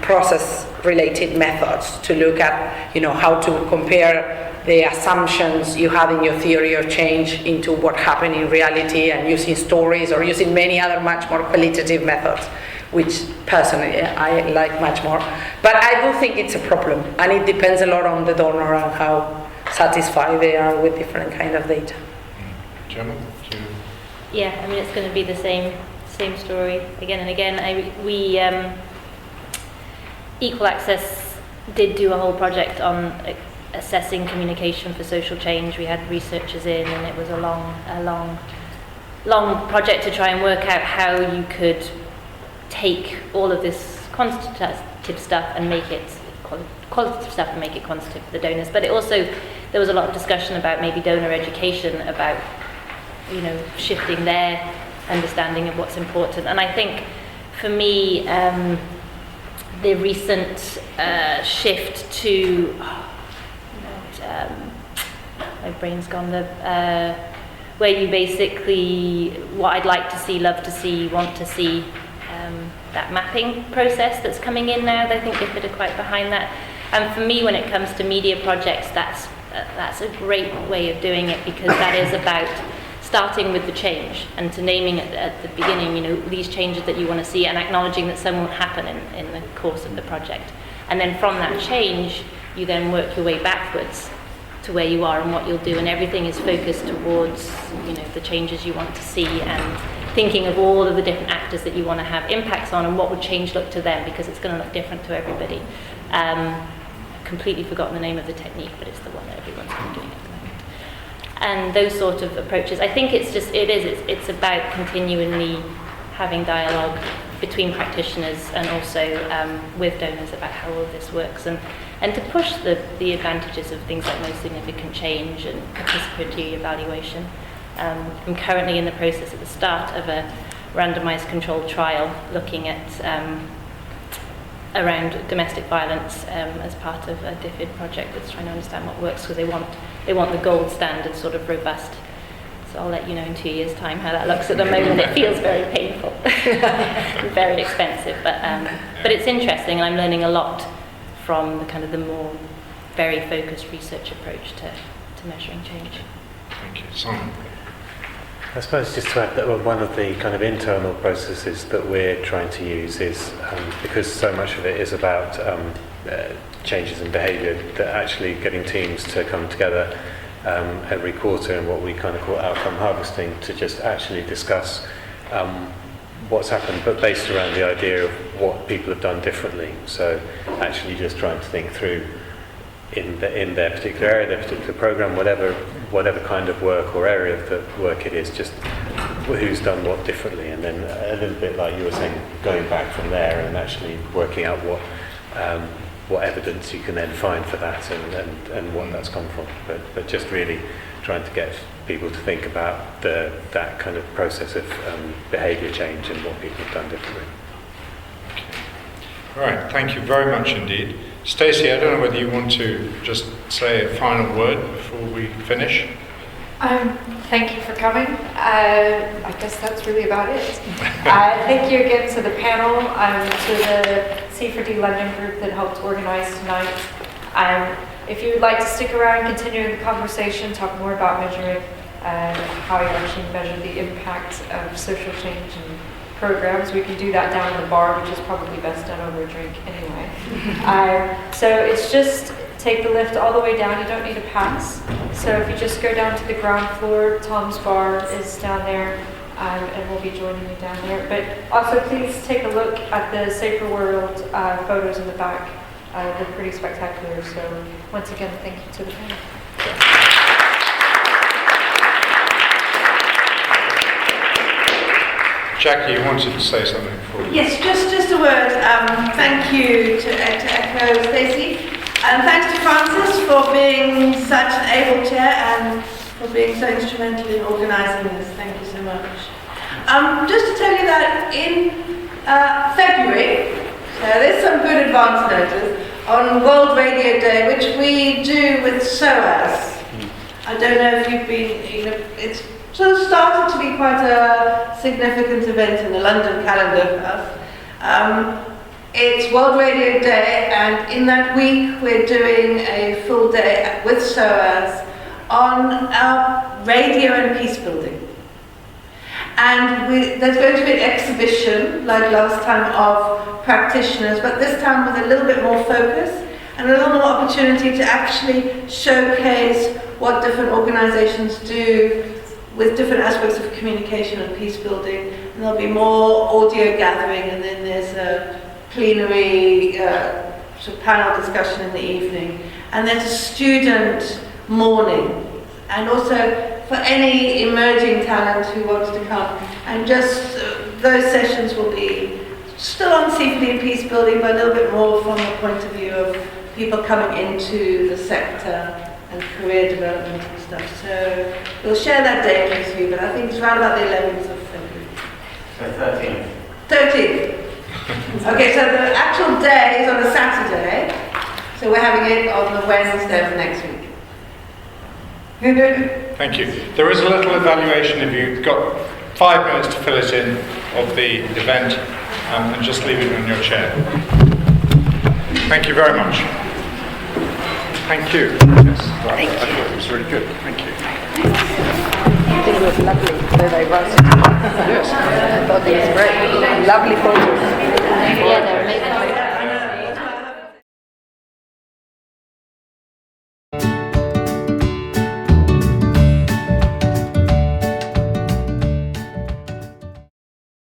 process-related methods to look at, how to compare the assumptions you have in your theory of change into what happened in reality, and using stories or using many other much more qualitative methods, which personally I like much more. But I do think it's a problem, and it depends a lot on the donor and how satisfied they are with different kind of data. Gemma? Yeah, I mean, it's going to be the same story again and again. We Equal Access did do a whole project on assessing communication for social change. We had researchers in, and it was a long project to try and work out how you could take all of this quantitative stuff and make it qualitative stuff and make it quantitative for the donors. But there was a lot of discussion about maybe donor education, about shifting their understanding of what's important. And I think for me, the recent shift to my brain's gone, where you basically, what I'd like to see, love to see, want to see, that mapping process that's coming in now. I think IFID are quite behind that. And for me, when it comes to media projects, that's a great way of doing it, because that is about starting with the change and to naming it at the beginning, these changes that you want to see, and acknowledging that some won't happen in the course of the project. And then from that change, you then work your way backwards to where you are and what you'll do, and everything is focused towards the changes you want to see, and thinking of all of the different actors that you want to have impacts on and what would change look to them, because it's going to look different to everybody. Completely forgotten the name of the technique, but it's the one that everyone's been doing at the moment. And those sort of approaches, I think it's about continually having dialogue between practitioners and also with donors about how all of this works, and to push the advantages of things like most significant change and participatory evaluation. I'm currently in the process at the start of a randomized controlled trial looking at around domestic violence as part of a DFID project that's trying to understand what works, because they want the gold standard sort of robust. So I'll let you know in 2 years' time how that looks. At the moment it feels very painful, very expensive, but it's interesting, and I'm learning a lot from the kind of the more very focused research approach to measuring change. Thank you. Simon? I suppose just to add that one of the kind of internal processes that we're trying to use is, because so much of it is about changes in behaviour, that actually getting teams to come together every quarter in what we kind of call outcome harvesting, to just actually discuss what's happened, but based around the idea of what people have done differently. So actually just trying to think through in their particular area, their particular program, whatever kind of work or area of the work it is, just who's done what differently, and then a little bit like you were saying, going back from there and actually working out what evidence you can then find for that and what that's come from. But just really trying to get people to think about that kind of process of behaviour change and what people have done differently. All right, thank you very much indeed. Stacey, I don't know whether you want to just say a final word before we finish. Thank you for coming. I guess that's really about it. Thank you again to the panel, to the C4D London group that helped organize tonight. If you would like to stick around, continue the conversation, talk more about measuring how you actually measure the impact of social change and programs, we can do that down in the bar, which is probably best done over a drink anyway. So it's just take the lift all the way down. You don't need a pass. So if you just go down to the ground floor, Tom's bar is down there, and we'll be joining you down there. But also please take a look at the SaferWorld photos in the back. They're pretty spectacular. So once again, thank you to the panel. Jackie, you wanted to say something before? Yes, just a word. Thank you to echo Stacey. And thanks to Francis for being such an able chair and for being so instrumental in organising this. Thank you so much. Just to tell you that in February, so there's some good advance notice, on World Radio Day, which we do with SOAS. I don't know if you've been, it's sort of started to be quite a significant event in the London calendar for us. It's World Radio Day, and in that week we're doing a full day with SOAS on radio and peacebuilding. And there's going to be an exhibition, like last time, of practitioners, but this time with a little bit more focus and a little more opportunity to actually showcase what different organisations do with different aspects of communication and peacebuilding. And there'll be more audio gathering, and then there's a plenary sort of panel discussion in the evening. And there's a student morning, and also for any emerging talent who wants to come. And just those sessions will be still on C4D and peacebuilding, but a little bit more from the point of view of people coming into the sector and career development and stuff. So we'll share that date with you, but I think it's around about the 11th of February. So 13th. 13th. Okay, so the actual day is on a Saturday, so we're having it on the Wednesday of next week. Thank you. There is a little evaluation, if you've got 5 minutes to fill it in, of the event, and just leave it on your chair. Thank you very much. Thank you. Yes, I thought it was really good. Thank you. I think it was lovely, so they wrote. Yes. I thought it was great. Lovely photos. Yeah,